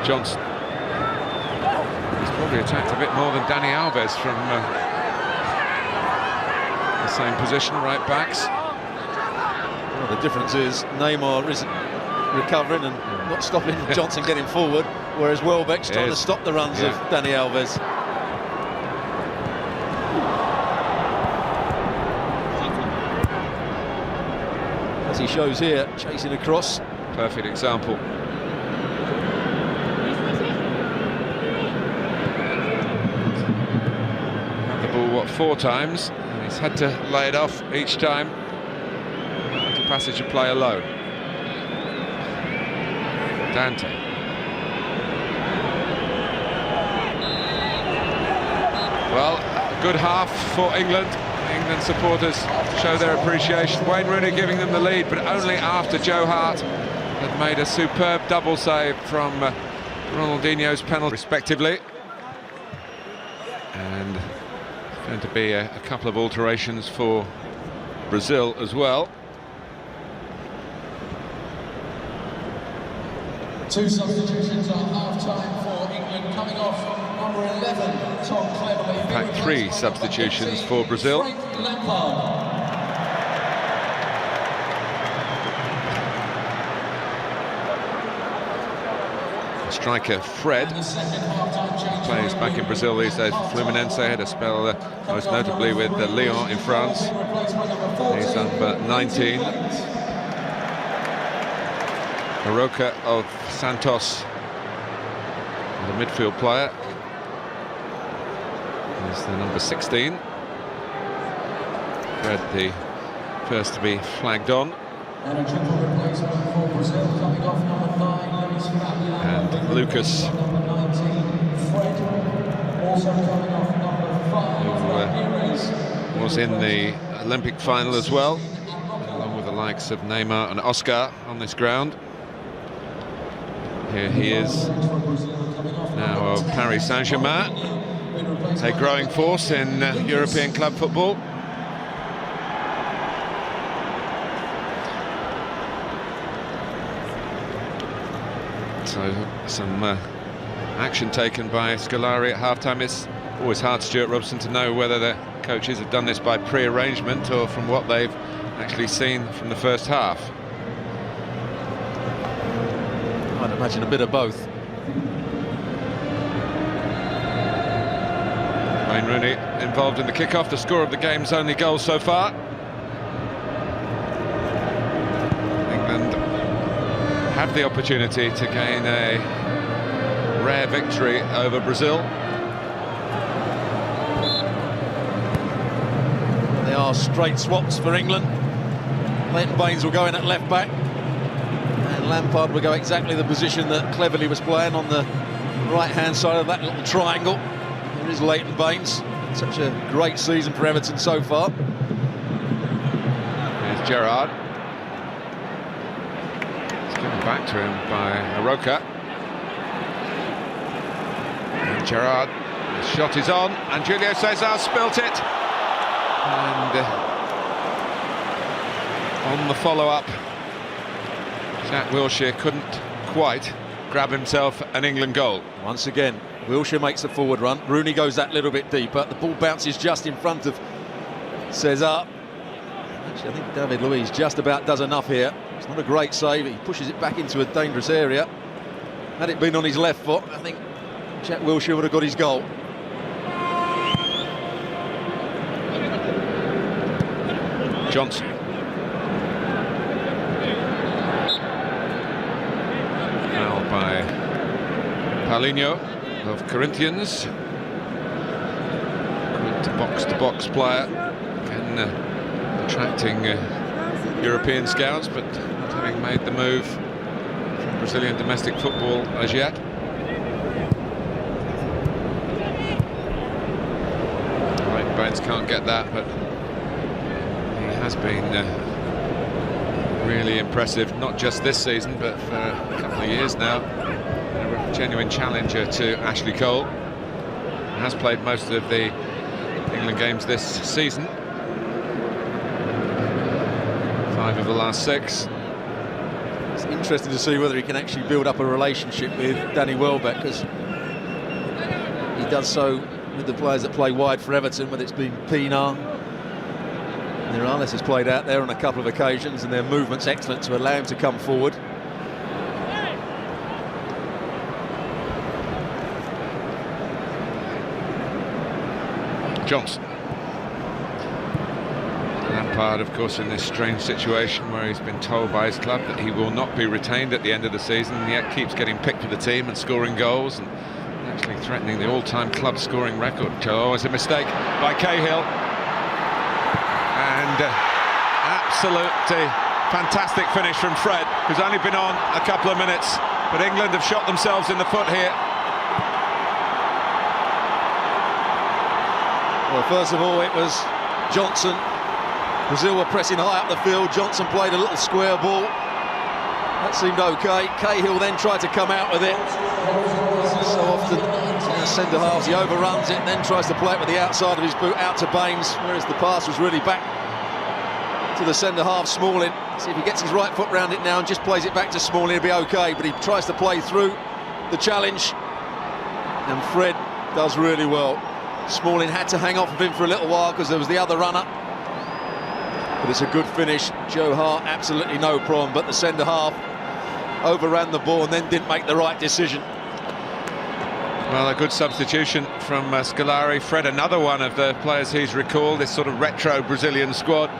Johnson. He's probably attacked a bit more than Dani Alves from the same position, right backs. Well, the difference is Neymar isn't recovering and not stopping Johnson getting forward, whereas Welbeck's trying to stop the runs of Dani Alves. As he shows here, chasing across. Perfect example. Had the ball, what, 4 times, and he's had to lay it off each time. To passage of play alone. Dante. Well, a good half for England. England supporters show their appreciation. Wayne Rooney giving them the lead, but only after Joe Hart had made a superb double save from Ronaldinho's penalty, respectively. And going to be a couple of alterations for Brazil as well. 2 substitutions at half-time for England, coming off number 11, Tom Cleverly. In fact, 3 substitutions for Brazil. Striker Fred plays back in Brazil these days for Fluminense. Had a spell most notably with Lyon in France. He's number 19. Aroca of Santos, the midfield player, is the number 16. Fred, the first to be flagged on. And a triple replacement for Brazil, coming off number 9, Luis Fabiano. And Lucas, number 19, Fred, also coming off number 5, was in the Olympic final as well, along with the likes of Neymar and Oscar on this ground. Here he is now of Paris Saint-Germain, a growing force in European club football. So some action taken by Scolari at half-time. It's always hard, Stuart Robson, to know whether the coaches have done this by pre-arrangement or from what they've actually seen from the first half. I'd imagine a bit of both. Wayne Rooney involved in the kick-off, the score of the game's only goal so far. England have the opportunity to gain a rare victory over Brazil. They are straight swaps for England. Leighton Baines will go in at left back. And Lampard will go exactly the position that Cleverly was playing on the right-hand side of that little triangle. There is Leighton Baines. Such a great season for Everton so far. Here's Gerrard. It's given back to him by Aroca. And Gerrard, the shot is on, and Julio Cesar spilt it. And on the follow-up, Jack Wilshere couldn't quite grab himself an England goal. Once again, Wilshere makes a forward run. Rooney goes that little bit deeper. The ball bounces just in front of Cesar. Actually, I think David Luiz just about does enough here. It's not a great save. He pushes it back into a dangerous area. Had it been on his left foot, I think Jack Wilshere would have got his goal. Johnson. Paulinho of Corinthians. Good box-to-box player. Again, attracting European scouts, but not having made the move from Brazilian domestic football as yet. Right, Baines can't get that, but he has been really impressive, not just this season, but for a couple of years now. A genuine challenger to Ashley Cole. Has played most of the England games this season. 5 of the last 6. It's interesting to see whether he can actually build up a relationship with Danny Welbeck, because he does so with the players that play wide for Everton, whether it's been Pienaar. Morales has played out there on a couple of occasions, and their movement's excellent to allow him to come forward. Johnson. Lampard, of course, in this strange situation where he's been told by his club that he will not be retained at the end of the season, and yet keeps getting picked for the team and scoring goals and actually threatening the all-time club scoring record. Oh, it's a mistake by Cahill. And absolutely fantastic finish from Fred, who's only been on a couple of minutes, but England have shot themselves in the foot here. Well, first of all, it was Johnson. Brazil were pressing high up the field. Johnson played a little square ball. That seemed okay. Cahill then tried to come out with it. So often, centre halves, he overruns it, then tries to play it with the outside of his boot out to Baines, whereas the pass was really back to the centre half, Smalling. See if he gets his right foot round it now and just plays it back to Smalling, he'll be okay. But he tries to play through the challenge, and Fred does really well. Smalling had to hang off of him for a little while because there was the other runner. But it's a good finish. Joe Hart, absolutely no problem, but the centre half overran the ball and then didn't make the right decision. Well, a good substitution from Scolari. Fred, another one of the players he's recalled, this sort of retro Brazilian squad.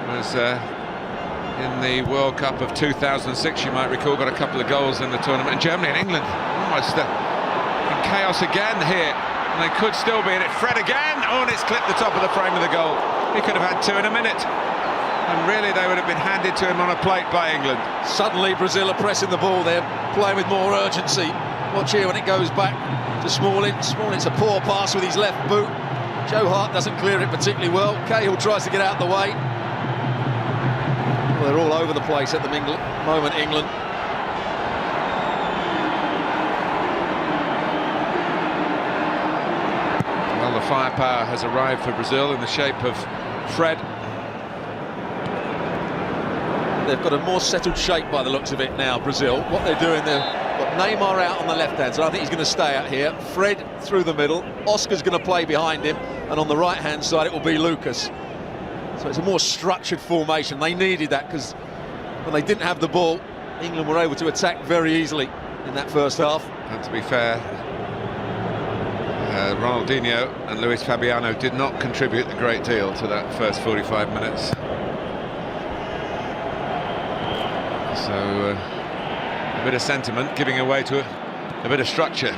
Was in the World Cup of 2006, you might recall, got a couple of goals in the tournament. And Germany and England almost in chaos again here. And they could still be in it. Fred again! Oh, and it's clipped the top of the frame of the goal. He could have had 2 in a minute. And really, they would have been handed to him on a plate by England. Suddenly, Brazil are pressing the ball. They're playing with more urgency. Watch here when it goes back to Smalling. Smalling's a poor pass with his left boot. Joe Hart doesn't clear it particularly well. Cahill tries to get out of the way. Well, they're all over the place at the moment, England. Well, the firepower has arrived for Brazil in the shape of Fred. They've got a more settled shape by the looks of it now, Brazil. What they're doing, they've got Neymar out on the left-hand side. I think he's going to stay out here. Fred through the middle. Oscar's going to play behind him. And on the right-hand side, it will be Lucas. So it's a more structured formation. They needed that because when they didn't have the ball, England were able to attack very easily in that first half. And to be fair, Ronaldinho and Luis Fabiano did not contribute a great deal to that first 45 minutes. So a bit of sentiment giving away to a bit of structure.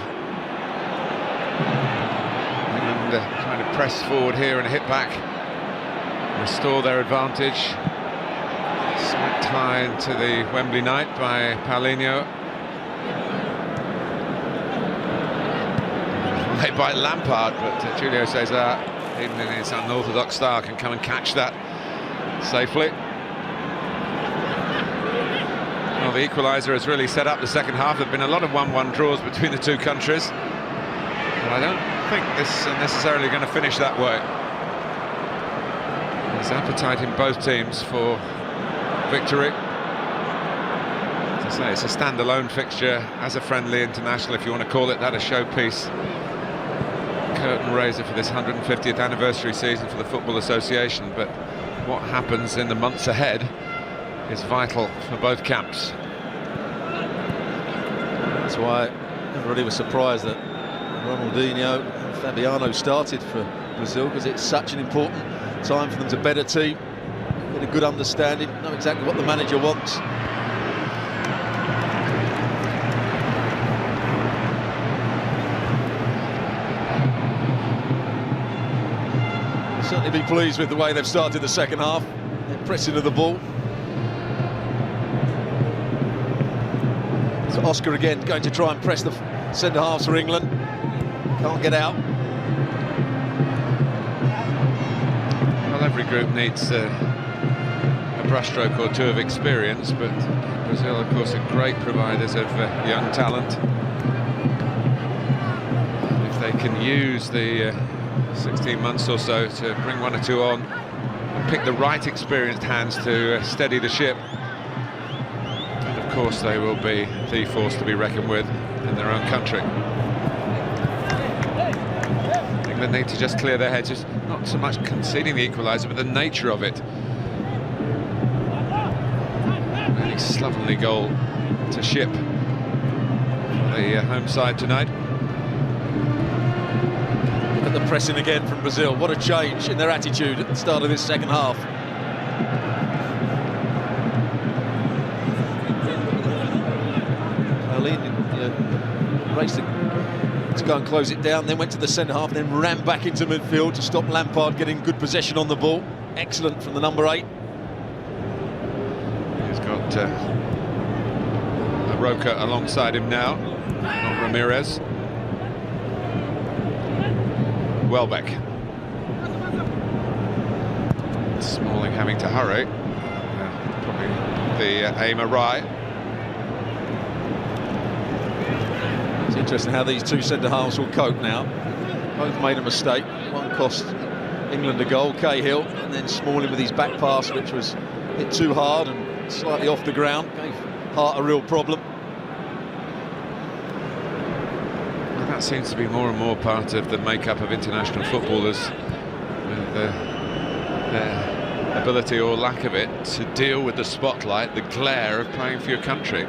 And trying to press forward here and hit back, restore their advantage. Smacked high into the Wembley night by Paulinho. Made by Lampard, but Julio Cesar, even in his unorthodox style, can come and catch that safely. Well, the equaliser has really set up the second half. There have been a lot of 1-1 draws between the two countries, but I don't think this is necessarily going to finish that way. There's appetite in both teams for victory. As I say, it's a standalone fixture as a friendly international, if you want to call it that, a showpiece. Curtain raiser for this 150th anniversary season for the Football Association, but what happens in the months ahead is vital for both camps. That's why everybody was surprised that Ronaldinho and Fabiano started for Brazil, because it's such an important time for them to better team, get a good understanding, know exactly what the manager wants. certainly be pleased with the way they've started the second half. They're pressing to the ball. So Oscar again going to try and press the centre halves for England. Can't get out. Well, every group needs a brushstroke or two of experience, but Brazil, of course, are great providers of young talent. And if they can use the 16 months or so to bring one or two on and pick the right experienced hands to steady the ship, and of course they will be the force to be reckoned with in their own country. England need to just clear their heads, just not so much conceding the equaliser, but the nature of it. Really slovenly goal to ship for the home side tonight. Look at the pressing again from Brazil. What a change in their attitude at the start of this second half. Raced to go and close it down, then went to the centre half, then ran back into midfield to stop Lampard getting good possession on the ball. Excellent from the number 8. He's got Roca alongside him now, not Ramirez. Welbeck. Smalling having to hurry. Probably the aim awry. It's interesting how these two centre-halves will cope now. Both made a mistake. One cost England a goal, Cahill, and then Smalling with his back pass, which was hit too hard and slightly off the ground. Gave Hart a real problem. Well, that seems to be more and more part of the makeup of international footballers, with their ability or lack of it to deal with the spotlight, the glare of playing for your country.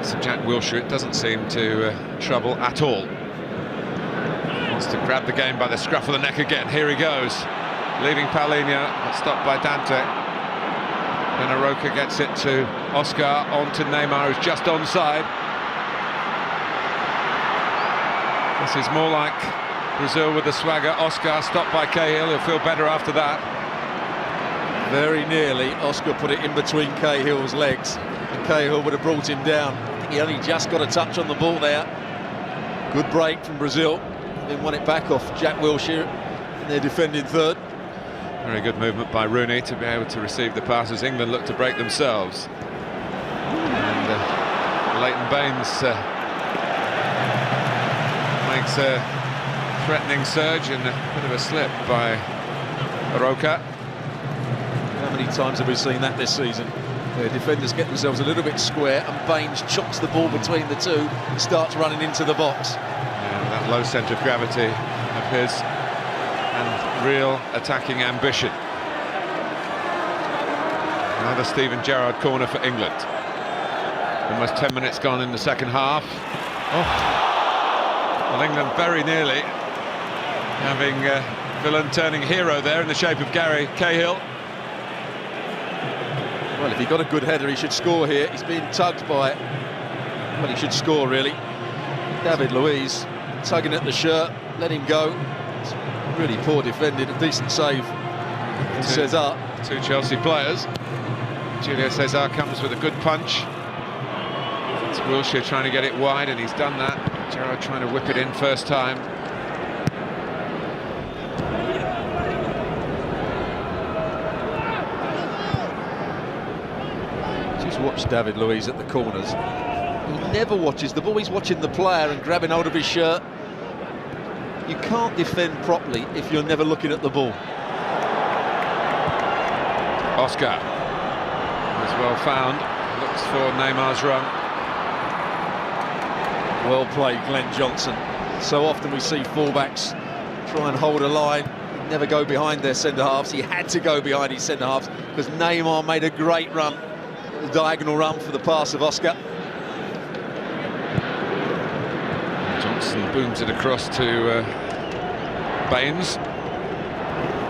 Of Jack Wilshere, it doesn't seem to trouble at all. Wants to grab the game by the scruff of the neck again. Here he goes, leaving Paulinho, but stopped by Dante. Then Aroca gets it to Oscar, on to Neymar, who's just onside. This is more like Brazil with the swagger. Oscar stopped by Cahill, he'll feel better after that. Very nearly, Oscar put it in between Cahill's legs, and Cahill would have brought him down. He only just got a touch on the ball there. Good break from Brazil. Then won it back off Jack Wilshere in their defending third. Very good movement by Rooney to be able to receive the pass as England look to break themselves. And Leighton Baines makes a threatening surge and a bit of a slip by Roca. How many times have we seen that this season? The defenders get themselves a little bit square and Baines chops the ball between the two and starts running into the box. Yeah, that low centre of gravity of his and real attacking ambition. Another Steven Gerrard corner for England. Almost 10 minutes gone in the second half. Oh. Well, England very nearly having villain turning hero there in the shape of Gary Cahill. Well, if he got a good header, he should score here. He's being tugged by it. Well, he should score, really. David Luiz tugging at the shirt, let him go. It's really poor defending, a decent save from Cesar. Two Chelsea players. Julio Cesar comes with a good punch. It's Wilshere trying to get it wide, and he's done that. Gerrard trying to whip it in first time. Watch David Luiz at the corners. He never watches the ball, he's watching the player and grabbing hold of his shirt. You can't defend properly if you're never looking at the ball. Oscar was well found, looks for Neymar's run. Well played, Glenn Johnson. So often we see fullbacks try and hold a line, never go behind their centre-halves. He had to go behind his centre-halves because Neymar made a great run. The diagonal run for the pass of Oscar. Johnson booms it across to Baines.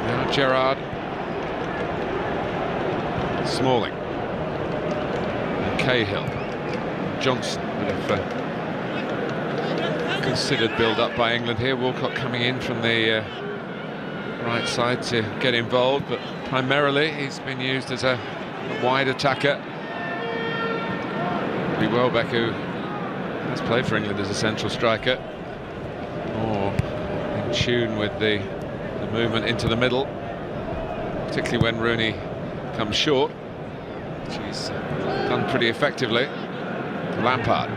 Now Gerrard. Smalling. And Cahill. Johnson. Bit of considered build-up by England here. Walcott coming in from the right side to get involved, but primarily he's been used as a wide attacker. Welbeck, who has played for England as a central striker, more in tune with the movement into the middle, particularly when Rooney comes short, which he's done pretty effectively. Lampard.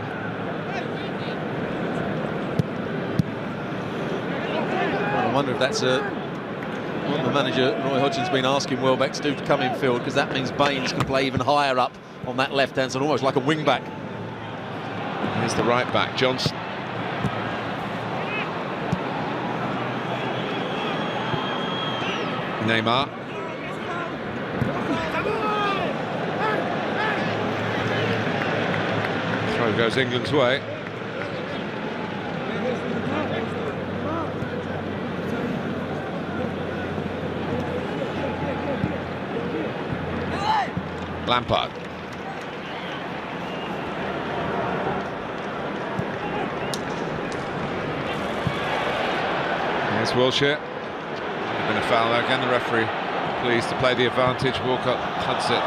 I wonder if that's what the manager Roy Hodgson's been asking Welbeck to do, to come in field, because that means Baines can play even higher up on that left hand side, almost like a wing back. Here's the right back, Johnson. Neymar. Throw goes England's way. Lampard. Here's Wilshere. Been a foul there again. The referee pleased to play the advantage. Walcott cuts it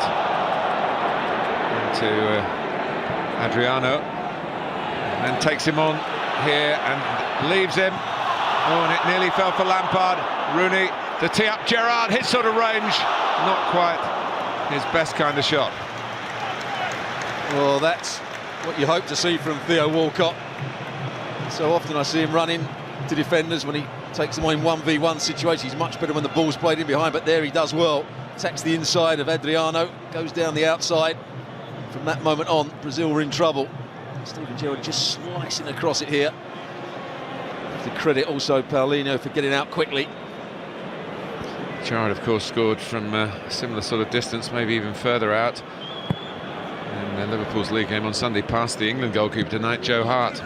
into Adriano, and then takes him on here and leaves him. Oh, and it nearly fell for Lampard. Rooney to tee up Gerrard, hit sort of range, not quite his best kind of shot. Well, that's what you hope to see from Theo Walcott. So often I see him running to defenders when he takes them on in 1v1 situations. He's much better when the ball's played in behind, but there he does well. Attacks the inside of Adriano, goes down the outside. From that moment on, Brazil were in trouble. Steven Gerrard just slicing across it here. To credit also Paulinho for getting out quickly. Gerrard, of course, scored from a similar sort of distance, maybe even further out. And Liverpool's league game on Sunday past the England goalkeeper tonight, Joe Hart.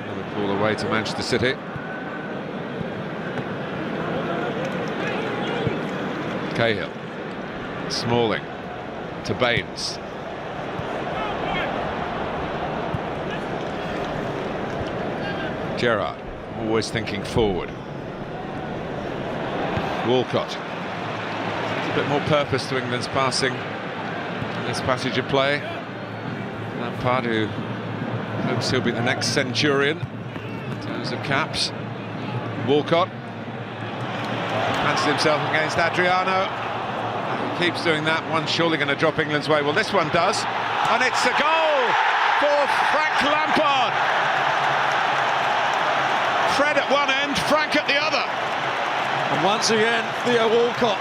Liverpool away to Manchester City. Cahill. Smalling to Baines. Gerrard, always thinking forward. Walcott. A bit more purpose to England's passing in this passage of play. Lampard, who hopes he'll be the next centurion in terms of caps. Walcott fancies himself against Adriano. He keeps doing that. One's surely going to drop England's way. Well, this one does, and it's a goal for Frank Lampard. Fred at one end, Frank at the other. And once again, Theo Walcott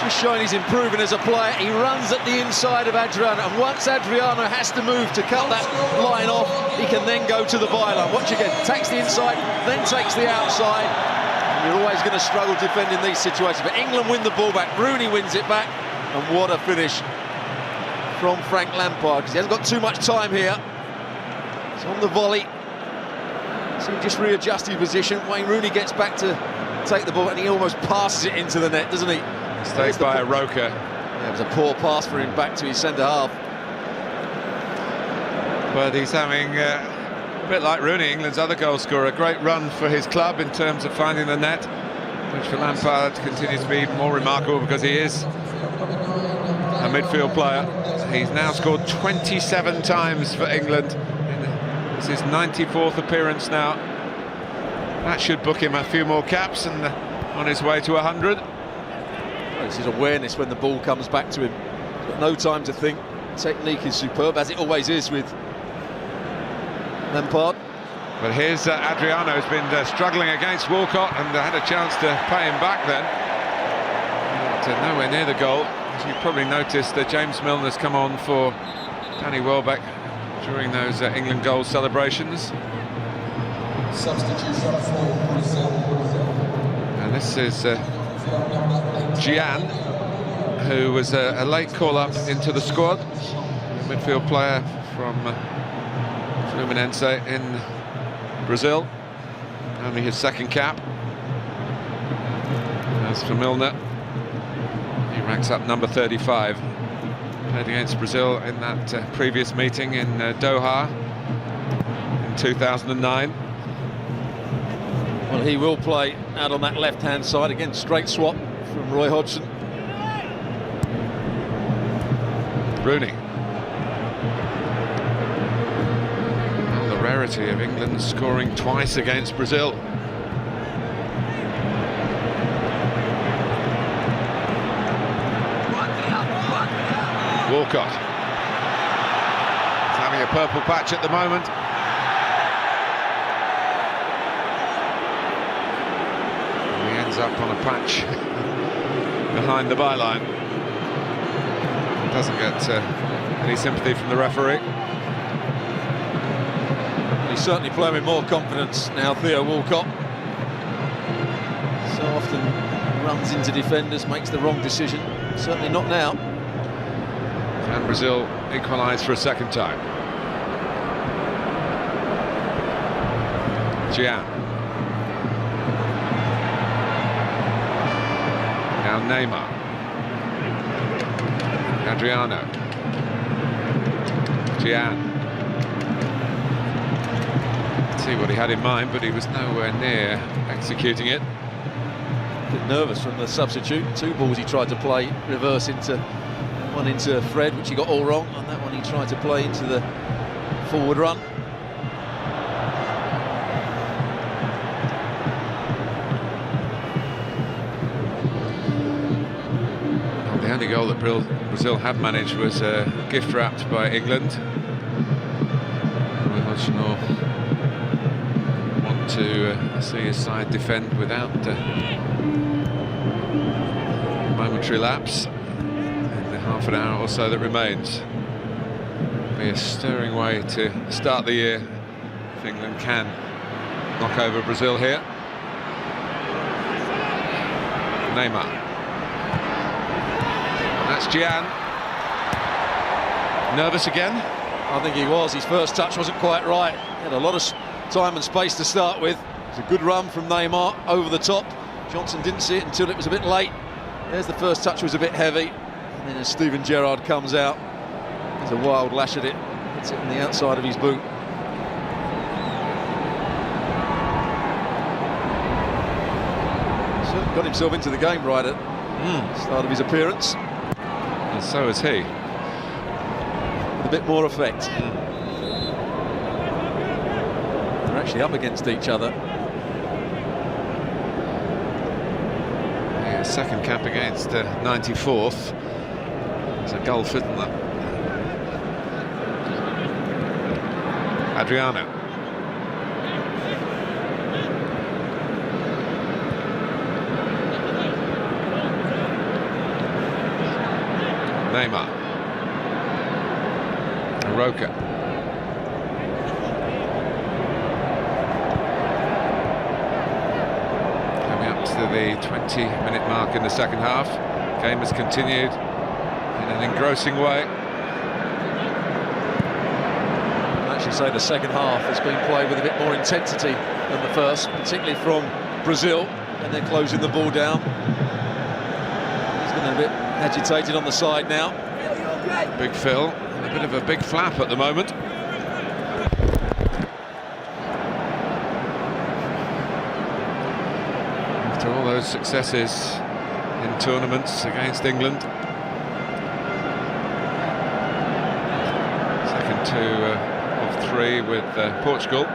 just showing he's improving as a player. He runs at the inside of Adriano, and once Adriano has to move to cut that line off, he can then go to the byline. Watch again, takes the inside, then takes the outside. And you're always going to struggle defending these situations, but England win the ball back. Rooney wins it back, and what a finish from Frank Lampard, because he hasn't got too much time here. It's on the volley. So he just readjusts his position. Wayne Rooney gets back to take the ball, and he almost passes it into the net, doesn't he? Stays by a Roker. Yeah, it was a poor pass for him back to his centre half. But he's having, a bit like Rooney, England's other goal scorer, a great run for his club in terms of finding the net, which for Lampard continues to be even more remarkable because he is a midfield player. He's now scored 27 times for England. This is his 94th appearance now. That should book him a few more caps and on his way to 100. It's his awareness when the ball comes back to him. He's got no time to think. Technique is superb, as it always is with Lampard. But here's Adriano, who's been struggling against Walcott and had a chance to pay him back then. But nowhere near the goal. As you probably noticed, James Milner's come on for Danny Welbeck during those England goal celebrations. Substitution for Brazil. And this is Gian, who was a late call-up into the squad, a midfield player from Fluminense in Brazil, only his second cap. As for Milner, he ranks up number 35. Played against Brazil in that previous meeting in Doha in in 2009. Well, he will play out on that left-hand side. Again, straight swap from Roy Hodgson. Rooney. Well, the rarity of England scoring twice against Brazil. Walcott. He's having a purple patch at the moment. He ends up on a patch behind the byline. Doesn't get any sympathy from the referee. He's certainly playing with more confidence now, Theo Walcott. So often runs into defenders, makes the wrong decision. Certainly not now. And Brazil equalise for a second time. Gian. Now Neymar. Adriano. Gian. See what he had in mind, but he was nowhere near executing it. A bit nervous from the substitute. Two balls he tried to play reverse into, one into Fred, which he got all wrong, and that one he tried to play into the forward run. The only goal that Brazil had managed was gift wrapped by England. Roy Hodgson want to see his side defend without momentary lapse in the half an hour or so that remains. Be a stirring way to start the year if England can knock over Brazil here. Neymar. That's Gian. Nervous again? I think he was. His first touch wasn't quite right. He had a lot of time and space to start with. It's a good run from Neymar over the top. Johnson didn't see it until it was a bit late. There's the first touch, was a bit heavy. And then as Steven Gerrard comes out, there's a wild lash at it. Hits it on the outside of his boot. Certainly got himself into the game right at the start of his appearance. And so is he. With a bit more effect. They're actually up against each other. Yeah, second cap against 94th. It's a gulf, isn't it? Adriano. Neymar. Roca. Coming up to the 20-minute mark in the second half. Game has continued in an engrossing way. I'd actually say the second half has been played with a bit more intensity than the first, particularly from Brazil, and they're closing the ball down. He's been a bit agitated on the side now. Big Phil, and a bit of a big flap at the moment. After all those successes in tournaments against England. Second two of three with Portugal.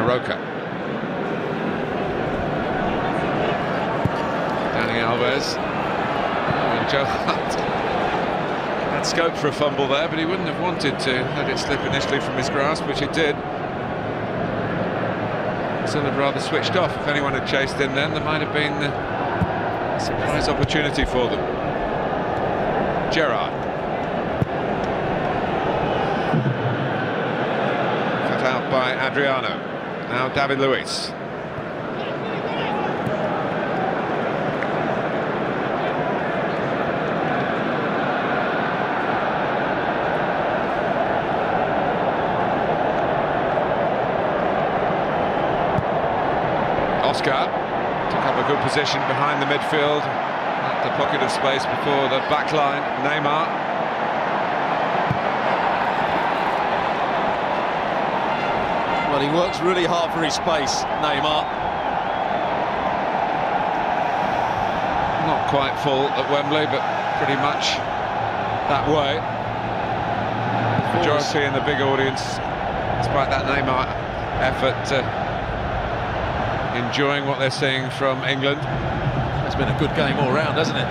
Roca. Alves. And Joe Hart had scope for a fumble there, but he wouldn't have wanted to let it slip initially from his grasp, which it did. Brazil had rather switched off. If anyone had chased in then, there might have been a surprise opportunity for them. Gerrard. Cut out by Adriano. Now David Luiz. Oscar took up a good position behind the midfield. That The pocket of space before the back line. Neymar. Well, he works really hard for his space, Neymar. Not quite full at Wembley, but pretty much that way. Majority in the big audience, despite that Neymar effort, enjoying what they're seeing from England. It's been a good game all round, hasn't it?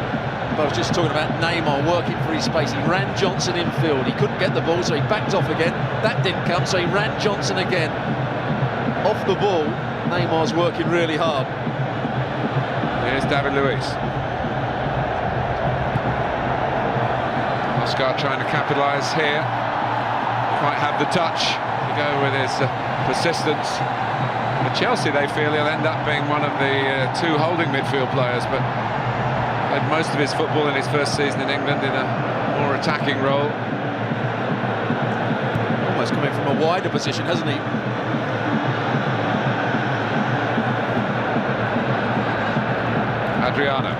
But I was just talking about Neymar working for his space. He ran Johnson infield. He couldn't get the ball, so he backed off again. That didn't come, so he ran Johnson again. Off the ball, Neymar's working really hard. Here's David Luiz. Oscar trying to capitalise here. Quite have the touch to go with his persistence. For Chelsea, they feel he'll end up being one of the two holding midfield players, but had most of his football in his first season in England in a more attacking role. Almost coming from a wider position, hasn't he? Adriano.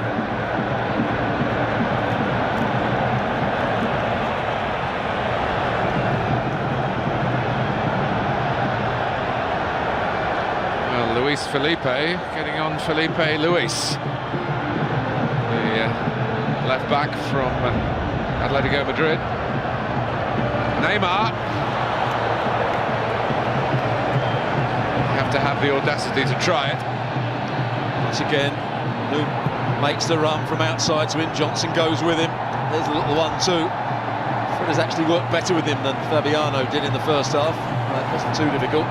Well, Luis Felipe getting on Felipe Luis, the left back from Atletico Madrid. Neymar. You have to have the audacity to try it. Once again, who makes the run from outside to in. Johnson goes with him. There's a little 1-2. Fred has actually worked better with him than Fabiano did in the first half. That wasn't too difficult.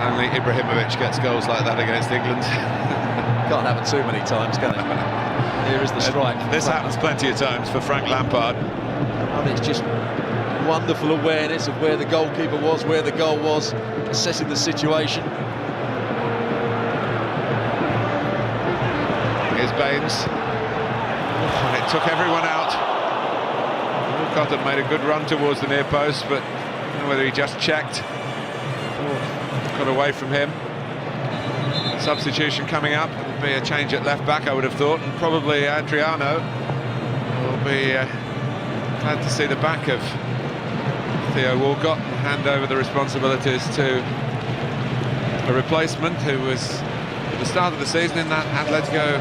Only Ibrahimovic gets goals like that against England. Can't happen too many times, can it? Here is the strike. This happens plenty of times for Frank Lampard. And it's just wonderful awareness of where the goalkeeper was, where the goal was, assessing the situation. Here's Baines. And it took everyone out. Walcott had made a good run towards the near post, but I don't know whether he just checked or got away from him. Substitution coming up. It'll be a change at left back, I would have thought, and probably Adriano will be glad to see the back of Theo Walcott and hand over the responsibilities to a replacement who was at the start of the season in that Atletico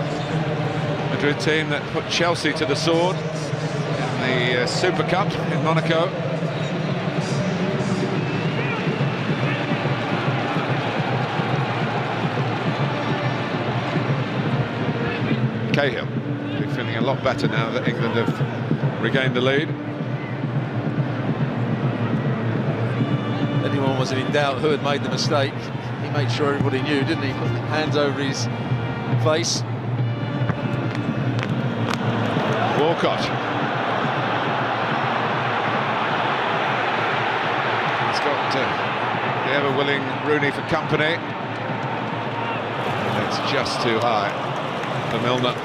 Madrid team that put Chelsea to the sword in the Super Cup in Monaco. Cahill feeling a lot better now that England have regained the lead. Anyone was in doubt who had made the mistake, he made sure everybody knew, didn't he? Put hands over his face. Walcott. He's got the ever-willing Rooney for company. It's just too high for Milner.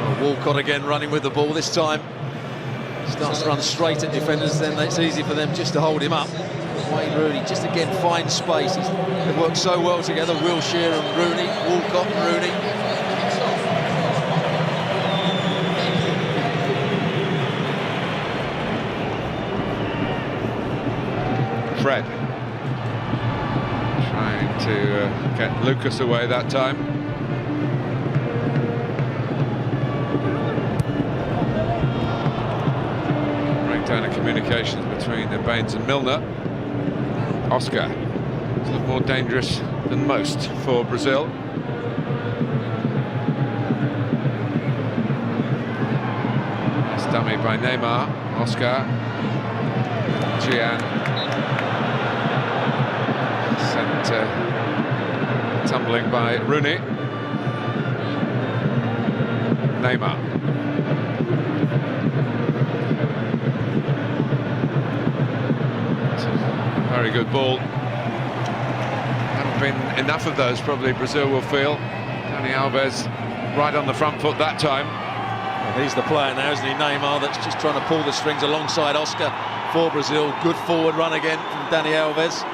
Well, Walcott again running with the ball this time. Starts to run straight at defenders, then it's easy for them just to hold him up. Wayne Rooney just again finds space. They work so well together, Wilshere and Rooney, Walcott and Rooney. Fred trying to get Lucas away that time. Breakdown of communications between Baines and Milner. Oscar is a little more dangerous than most for Brazil. Nice dummy by Neymar. Oscar. Gian. Sent tumbling by Rooney. Neymar. Very good ball. Haven't been enough of those, probably Brazil will feel. Dani Alves right on the front foot that time. Well, He's the player now, isn't he, Neymar, that's just trying to pull the strings alongside Oscar for Brazil. Good forward run again from Dani Alves.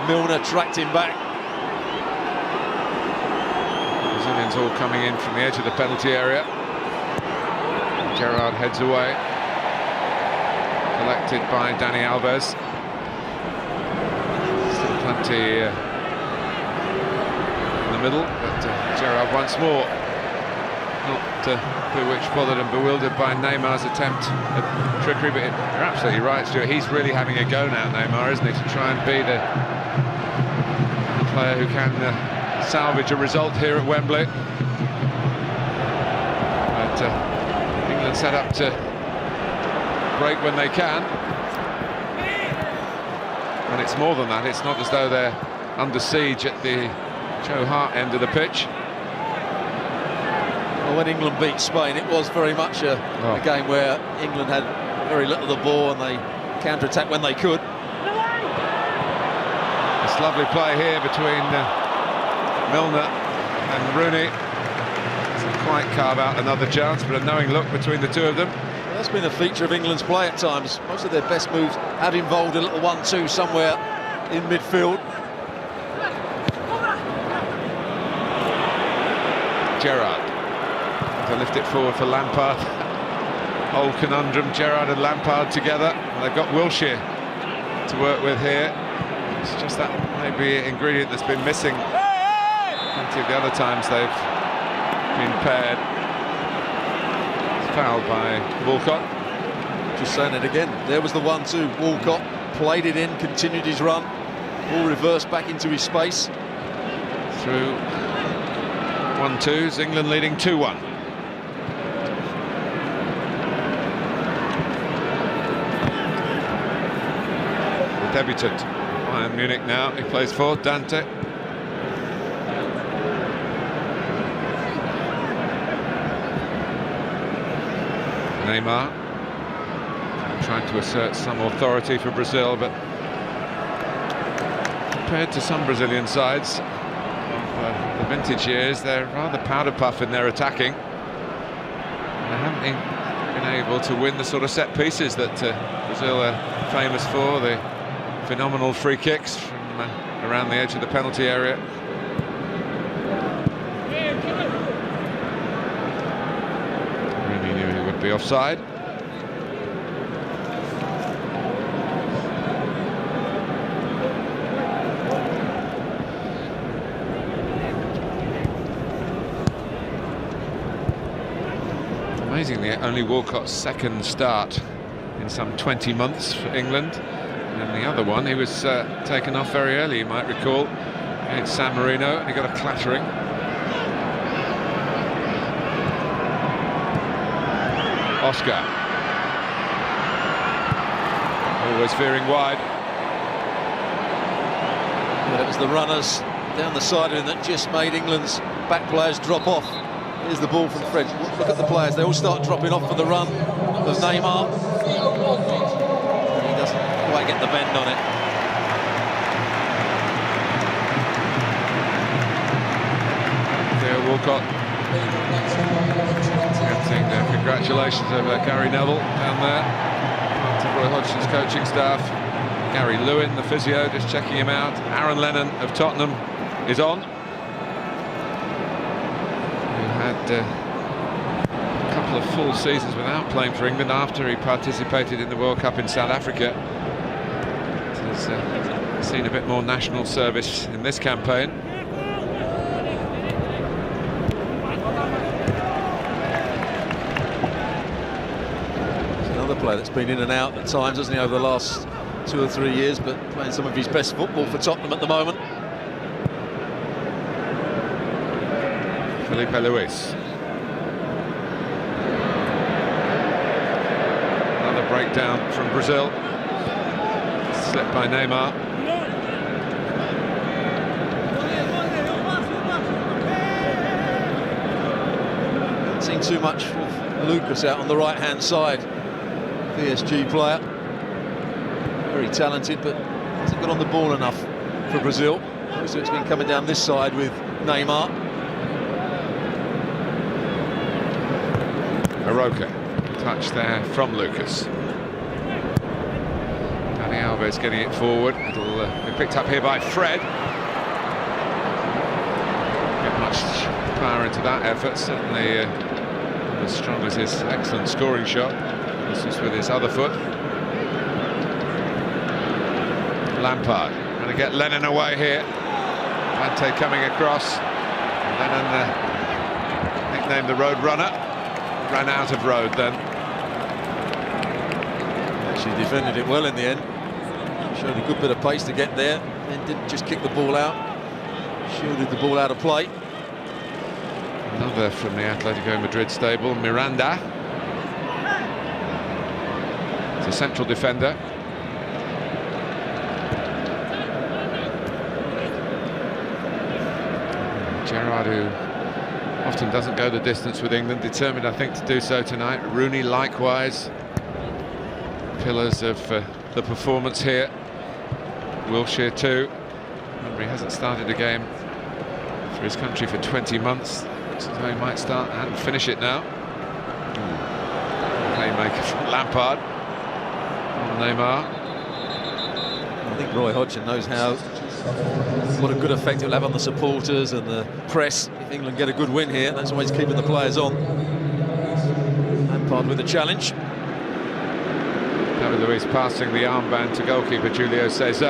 Milner tracked him back. Brazilians all coming in from the edge of the penalty area. Gerrard heads away. Collected by Dani Alves. Still plenty in the middle, but Gerrard once more not bewitched, bothered and bewildered by Neymar's attempt at trickery. But you're absolutely right, Stuart, he's really having a go now, Neymar, isn't he, to try and be the player who can salvage a result here at Wembley. But England set up to break when they can. And it's more than that, it's not as though they're under siege at the Joe Hart end of the pitch. Well, when England beat Spain, it was very much a game where England had very little of the ball and they counter-attacked when they could. This lovely play here between Milner and Rooney. Doesn't quite carve out another chance, but a knowing look between the two of them. Well, that's been a feature of England's play at times. Most of their best moves have involved a little 1-2 somewhere in midfield. Gerrard to lift it forward for Lampard. Old conundrum, Gerrard and Lampard together. They've got Wilshere to work with here. It's just that maybe ingredient that's been missing plenty of the other times they've been paired. It's fouled by Walcott. Just saying it again. There was the 1-2. Walcott played it in, continued his run. Ball reversed back into his space. Through 1-2s, England leading 2-1. The debutant, Bayern Munich now, he plays for Dante. Neymar trying to assert some authority for Brazil, but compared to some Brazilian sides of the vintage years, they're rather powder puff in their attacking. They haven't been able to win the sort of set pieces that Brazil are famous for, the phenomenal free kicks from around the edge of the penalty area. Really knew he would be offside. Amazingly, only Walcott's second start in some 20 months for England. And the other one, he was taken off very early, you might recall, against San Marino, and he got a clattering. Oscar. Always veering wide. But it was the runners down the side of him that just made England's back players drop off. Here's the ball from Fred. Look at the players, they all start dropping off for the run of Neymar. He doesn't quite get the bend on it. Theo Walcott getting congratulations over Gary Neville down there, part of Roy Hodgson's coaching staff. Gary Lewin, the physio, just checking him out. Aaron Lennon of Tottenham is on. Had a couple of full seasons without playing for England after he participated in the World Cup in South Africa. He's seen a bit more national service in this campaign. He's another player that's been in and out at times, hasn't he, over the last 2 or 3 years, but playing some of his best football for Tottenham at the moment. Felipe Luis. Another breakdown from Brazil. Slipped by Neymar. Haven't seen too much of Lucas out on the right-hand side. PSG player. Very talented, but hasn't got on the ball enough for Brazil. So it's been coming down this side with Neymar. Aroka, touch there from Lucas. Dani Alves getting it forward. It'll be picked up here by Fred. Get much power into that effort, certainly as strong as his excellent scoring shot. This is with his other foot. Lampard going to get Lennon away here. Ante coming across. Lennon, nicknamed the Road Runner, ran out of road then. Actually defended it well in the end. Showed a good bit of pace to get there, and didn't just kick the ball out. Shielded the ball out of play. Another from the Atletico Madrid stable, Miranda. It's a central defender. Gerrard, who often doesn't go the distance with England, determined, I think, to do so tonight. Rooney likewise. Pillars of the performance here. Wilshere too. Remember, he hasn't started a game for his country for 20 months. So he might start and finish it now. Playmaker from Lampard on Neymar. I think Roy Hodgson knows what a good effect it'll have on the supporters and the press if England get a good win here. That's always keeping the players on. Lampard with the challenge. David Luiz passing the armband to goalkeeper Julio Cesar.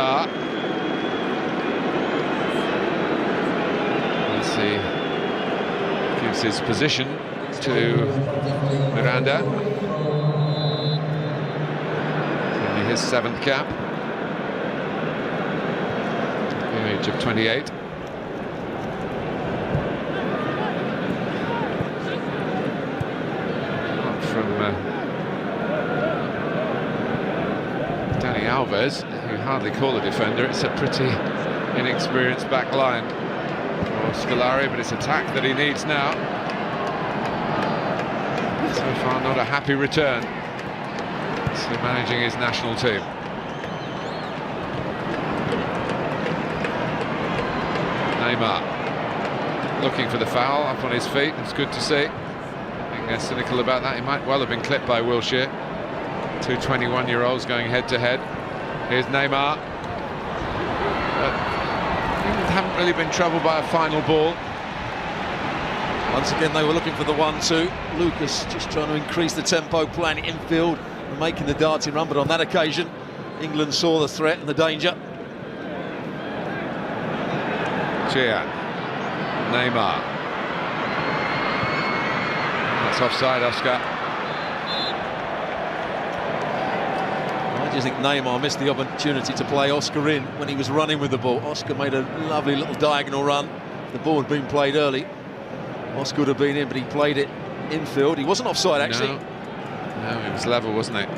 As he gives his position to Miranda. Only his 7th cap. The age of 28. From Dani Alves, who hardly call a defender. It's a pretty inexperienced back line for Scolari, but it's attack that he needs now. So far not a happy return to managing his national team. Neymar looking for the foul, up on his feet. It's good to see. Being cynical about that, he might well have been clipped by Wilshere. Two 21-year-olds going head-to-head. Here's Neymar. But England haven't really been troubled by a final ball. Once again, they were looking for the 1-2. Lucas just trying to increase the tempo, playing it infield and making the darting run. But on that occasion, England saw the threat and the danger. Gian. Neymar. That's offside, Oscar. I just think Neymar missed the opportunity to play Oscar in when he was running with the ball. Oscar made a lovely little diagonal run. The ball had been played early. Oscar would have been in, but he played it infield. He wasn't offside, actually. No, it was level, wasn't it?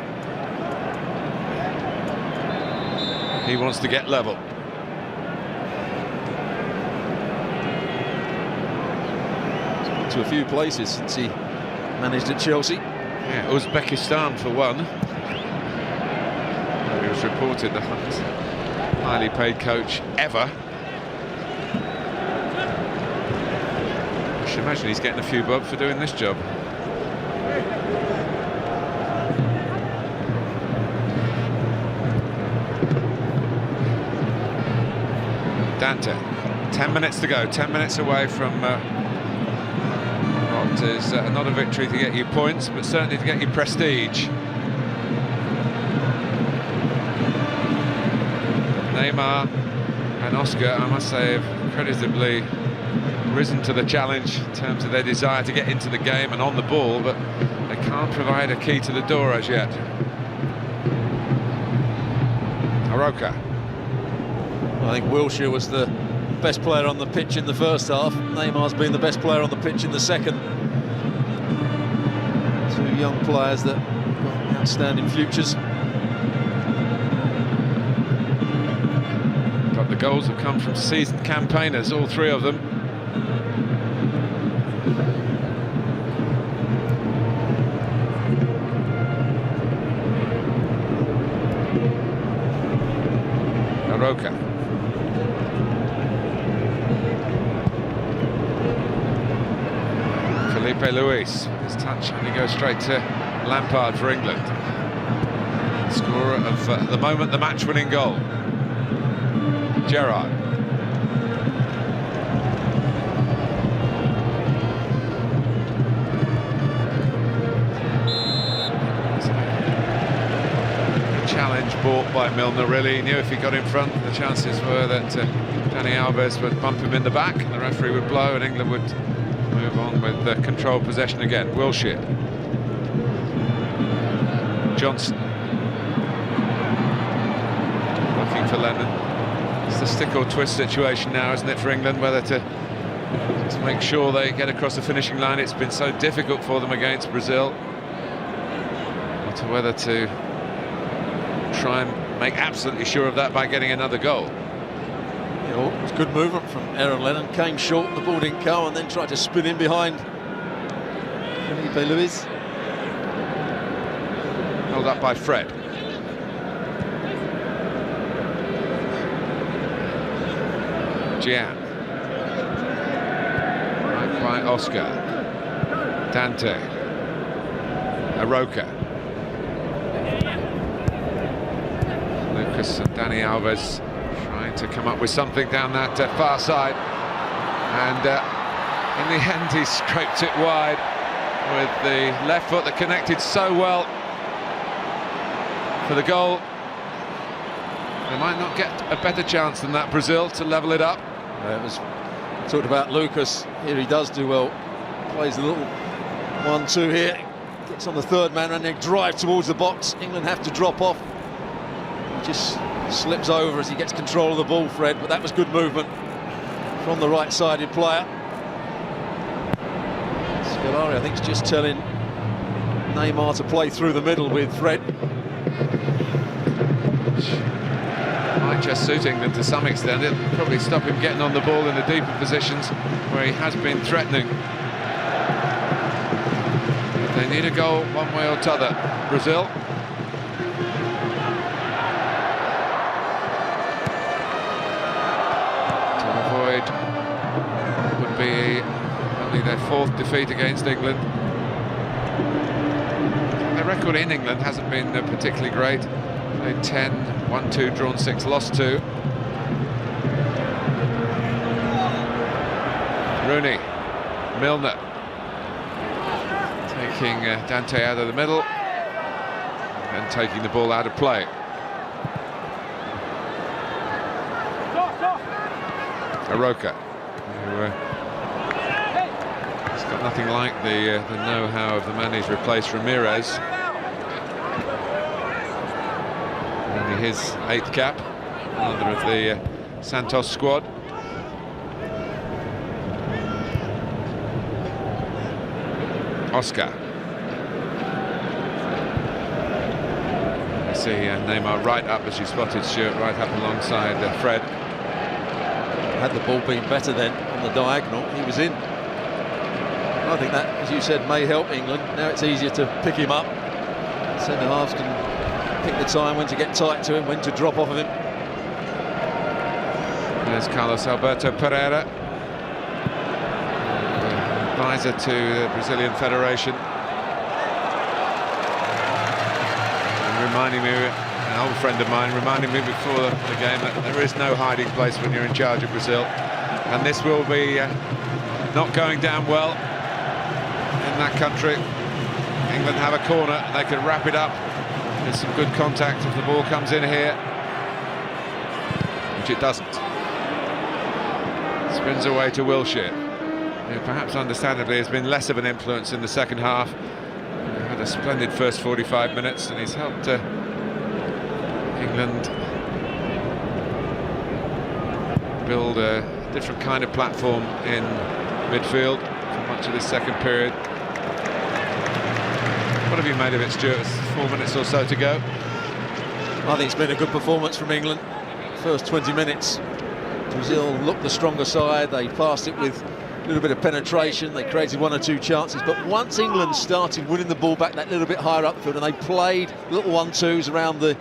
He wants to get level. He's been to a few places since he managed at Chelsea. Yeah, Uzbekistan for one. It was reported the highly paid coach ever. I should imagine he's getting a few bob for doing this job. Dante, 10 minutes to go, 10 minutes away from what is not a victory to get you points, but certainly to get you prestige. Neymar and Oscar, I must say, have creditably risen to the challenge in terms of their desire to get into the game and on the ball, but they can't provide a key to the door as yet. Aroka. I think Wilshere was the best player on the pitch in the first half. Neymar's been the best player on the pitch in the second. Two young players that got outstanding futures. But the goals have come from seasoned campaigners, all three of them. Aroka. Felipe Luis. His touch only goes straight to Lampard for England. Scorer of, at the moment, the match-winning goal. Gerrard. Challenge bought by Milner, really. He knew if he got in front, the chances were that Dani Alves would bump him in the back, and the referee would blow, and England would move on with controlled possession again. Wilshere. Johnson. Looking for Lennon. It's the stick or twist situation now, isn't it, for England, whether to make sure they get across the finishing line. It's been so difficult for them against Brazil. Or to whether to try and make absolutely sure of that by getting another goal. Yeah, it was good movement from Aaron Lennon. Came short, the ball didn't go, and then tried to spin in behind Felipe Luis. Held up by Fred. Gian. Right by Oscar. Dante. Aroca. Lucas and Dani Alves trying to come up with something down that far side, and in the end he scraped it wide with the left foot that connected so well for the goal. They might not get a better chance than that, Brazil, to level it up. It was talked about Lucas. Here he does do well. Plays a little 1-2 here. Gets on the third man and then drive towards the box. England have to drop off. Just slips over as he gets control of the ball, Fred, but that was good movement from the right-sided player. Scolari, I think, is just telling Neymar to play through the middle with Fred. Might just suit England to some extent. It'll probably stop him getting on the ball in the deeper positions where he has been threatening. But they need a goal one way or t'other, Brazil. Would be only their fourth defeat against England. Their record in England hasn't been particularly great. Played 10, 1-2, drawn 6, lost 2. Rooney, Milner, taking Dante out of the middle and taking the ball out of play. Aroca, who has got nothing like the know-how of the man he's replaced, Ramirez. Only his 8th cap, another of the Santos squad. Oscar. I see Neymar right up, as you spotted, Stuart, right up alongside Fred. Had the ball been better then on the diagonal, he was in. I think that, as you said, may help England. Now it's easier to pick him up. Centre halves can pick the time when to get tight to him, when to drop off of him. There's Carlos Alberto Pereira, advisor to the Brazilian Federation, and reminding me, an old friend of mine, reminding me before the game that there is no hiding place when you're in charge of Brazil, and this will be not going down well in that country. England have a corner, and they can wrap it up with some good contact if the ball comes in here, which it doesn't. Spins away to Wilshere, who perhaps understandably has been less of an influence in the second half. He had a splendid first 45 minutes, and he's helped England build a different kind of platform in midfield for much of this second period. What have you made of it, Stuart? It's 4 minutes or so to go. I think it's been a good performance from England. First 20 minutes, Brazil looked the stronger side. They passed it with a little bit of penetration. They created 1 or 2 chances. But once England started winning the ball back that little bit higher up the field, and they played little 1-2s around the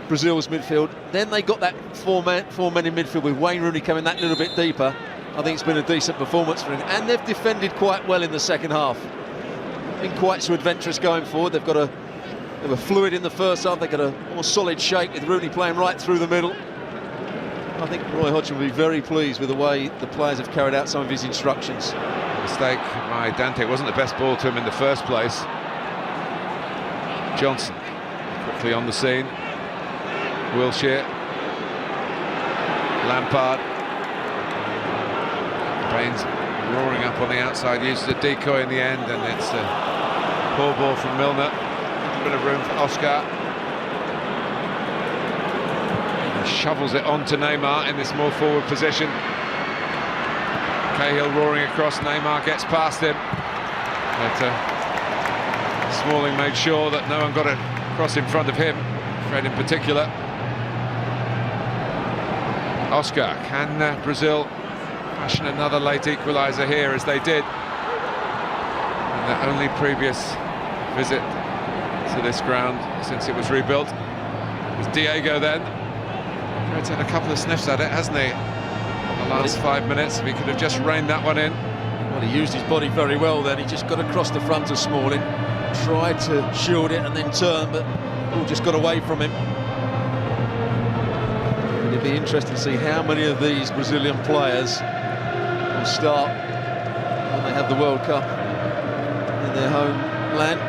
Brazil's midfield, then they got that four men in midfield with Wayne Rooney coming that little bit deeper. I think it's been a decent performance for England, and they've defended quite well in the second half. been quite so adventurous going forward. They were fluid in the first half. They got a more solid shape with Rooney playing right through the middle. I think Roy Hodgson will be very pleased with the way the players have carried out some of his instructions. Mistake by Dante. It wasn't the best ball to him in the first place. Johnson quickly on the scene. Wilshere. Lampard. Baines roaring up on the outside, uses a decoy in the end, and it's a poor ball from Milner. A bit of room for Oscar. He shovels it on to Neymar in this more forward position. Cahill roaring across, Neymar gets past him. But Smalling made sure that no one got it across in front of him, Fred in particular. Oscar, can Brazil fashion another late equaliser here, as they did in their only previous visit to this ground since it was rebuilt? It was Diego then. Fred's had a couple of sniffs at it, hasn't he, in the last 5 minutes? If he could have just reined that one in. Well, he used his body very well then. He just got across the front of Smalling, tried to shield it and then turn, but all just got away from him. It'd be interesting to see how many of these Brazilian players will start when they have the World Cup in their homeland.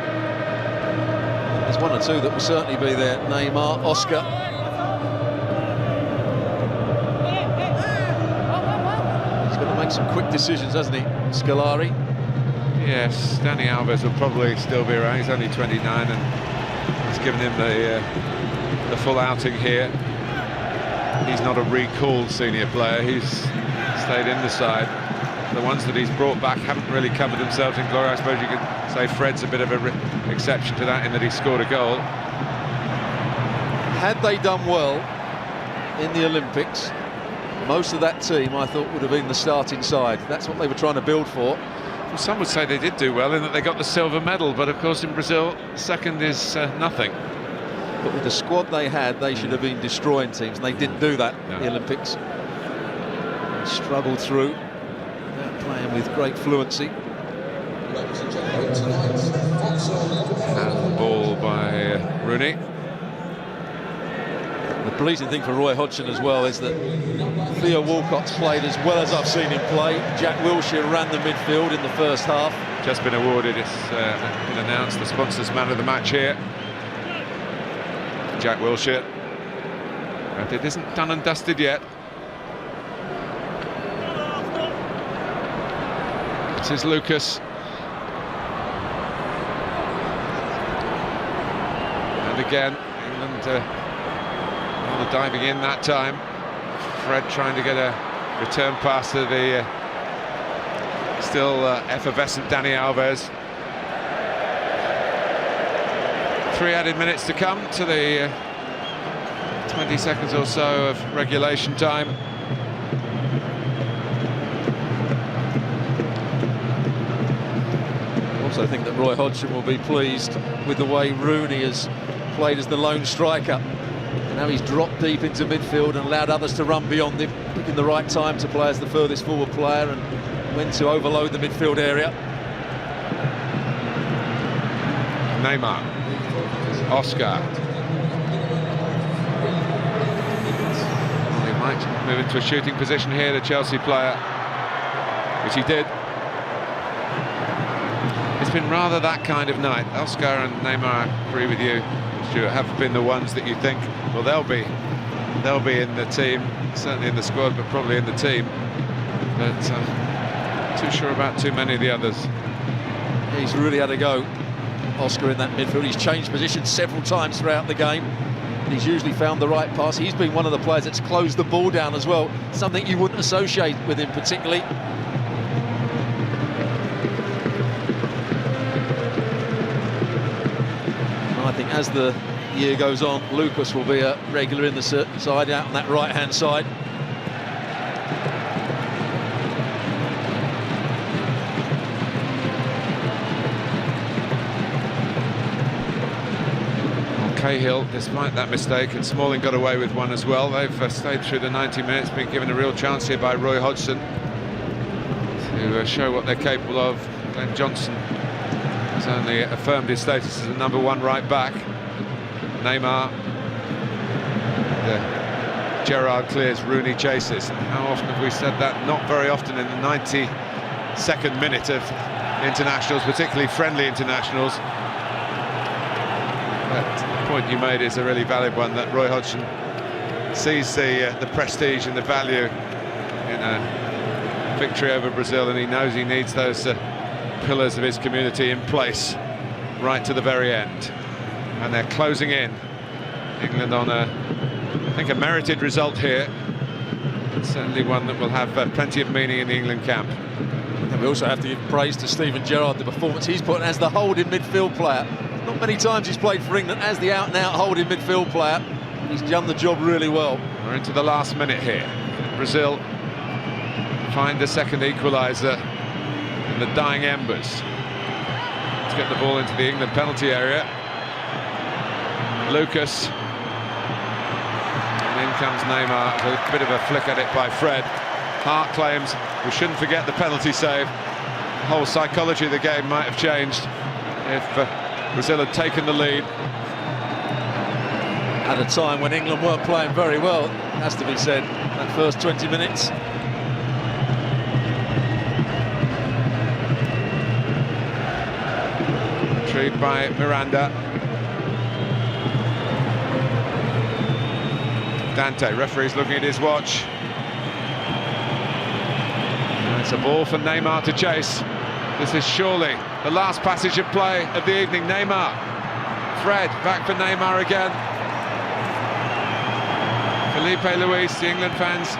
There's one or two that will certainly be there. Neymar, Oscar. He's got to make some quick decisions, hasn't he, Scolari? Yes, Dani Alves will probably still be around. He's only 29 and it's given him the full outing here. He's not a recalled senior player, he's stayed in the side. The ones that he's brought back haven't really covered themselves in glory. I suppose you could say Fred's a bit of an exception to that in that he scored a goal. Had they done well in the Olympics, most of that team, I thought, would have been the starting side. That's what they were trying to build for. Well, some would say they did do well in that they got the silver medal, but of course in Brazil, second is nothing. But with the squad they had, they should have been destroying teams, and they didn't do that in the Olympics. Struggled through, playing with great fluency. And ball by Rooney. The pleasing thing for Roy Hodgson as well is that Theo Walcott's played as well as I've seen him play. Jack Wilshere ran the midfield in the first half. Just been awarded, it's been announced, the sponsors man of the match here. Jack Wilshere. But it isn't done and dusted yet. It is Lucas. And again, England rather diving in that time. Fred trying to get a return pass to the still effervescent Dani Alves. 3 added minutes to come to the 20 seconds or so of regulation time. I also think that Roy Hodgson will be pleased with the way Rooney has played as the lone striker. Now he's dropped deep into midfield and allowed others to run beyond him, picking the right time to play as the furthest forward player and when to overload the midfield area. Neymar. Oscar. Well, he might move into a shooting position here, the Chelsea player, which he did. It's been rather that kind of night. Oscar and Neymar, I agree with you, Stuart, have been the ones that you think, well, they'll be in the team, certainly in the squad, but probably in the team. But too sure about too many of the others. He's really had a go, Oscar, in that midfield. He's changed positions several times throughout the game, and he's usually found the right pass. He's been one of the players that's closed the ball down as well, something you wouldn't associate with him particularly. I think as the year goes on, Lucas will be a regular in the side out on that right-hand side. Cahill, despite that mistake, and Smalling got away with one as well. They've stayed through the 90 minutes, been given a real chance here by Roy Hodgson to show what they're capable of. Glenn Johnson He's only affirmed his status as the #1 right back. Neymar. Gerrard clears, Rooney chases. How often have we said that? Not very often in the 92nd minute of internationals, particularly friendly internationals. But the point you made is a really valid one, that Roy Hodgson sees the prestige and the value in a victory over Brazil, and he knows he needs those pillars of his community in place right to the very end. And they're closing in. England on I think a merited result here, but certainly one that will have plenty of meaning in the England camp. And we also have to give praise to Steven Gerrard, the performance he's put in as the holding midfield player. Not many times he's played for England as the out-and-out holding midfield player. He's done the job really well. We're into the last minute here. Brazil find the second equaliser in the dying embers. Let's get the ball into the England penalty area. Lucas. And in comes Neymar, a bit of a flick at it by Fred. Hart claims we shouldn't forget the penalty save. The whole psychology of the game might have changed if Brazil had taken the lead. At a time when England weren't playing very well, has to be said, that first 20 minutes. Retrieved by Miranda. Dante, referee's looking at his watch. And it's a ball for Neymar to chase. This is surely the last passage of play of the evening. Neymar. Fred, back for Neymar again. Felipe Luis, the England fans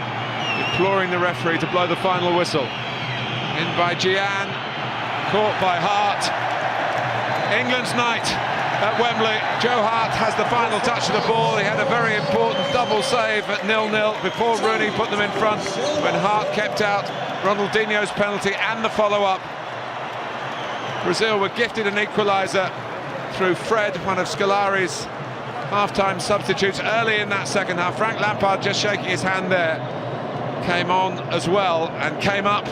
imploring the referee to blow the final whistle. In by Gian, caught by Hart. England's night at Wembley. Joe Hart has the final touch of the ball. He had a very important double save at 0-0 before Rooney put them in front, when Hart kept out Ronaldinho's penalty and the follow-up. Brazil were gifted an equaliser through Fred, one of Scolari's half-time substitutes early in that second half. Frank Lampard, just shaking his hand there, came on as well and came up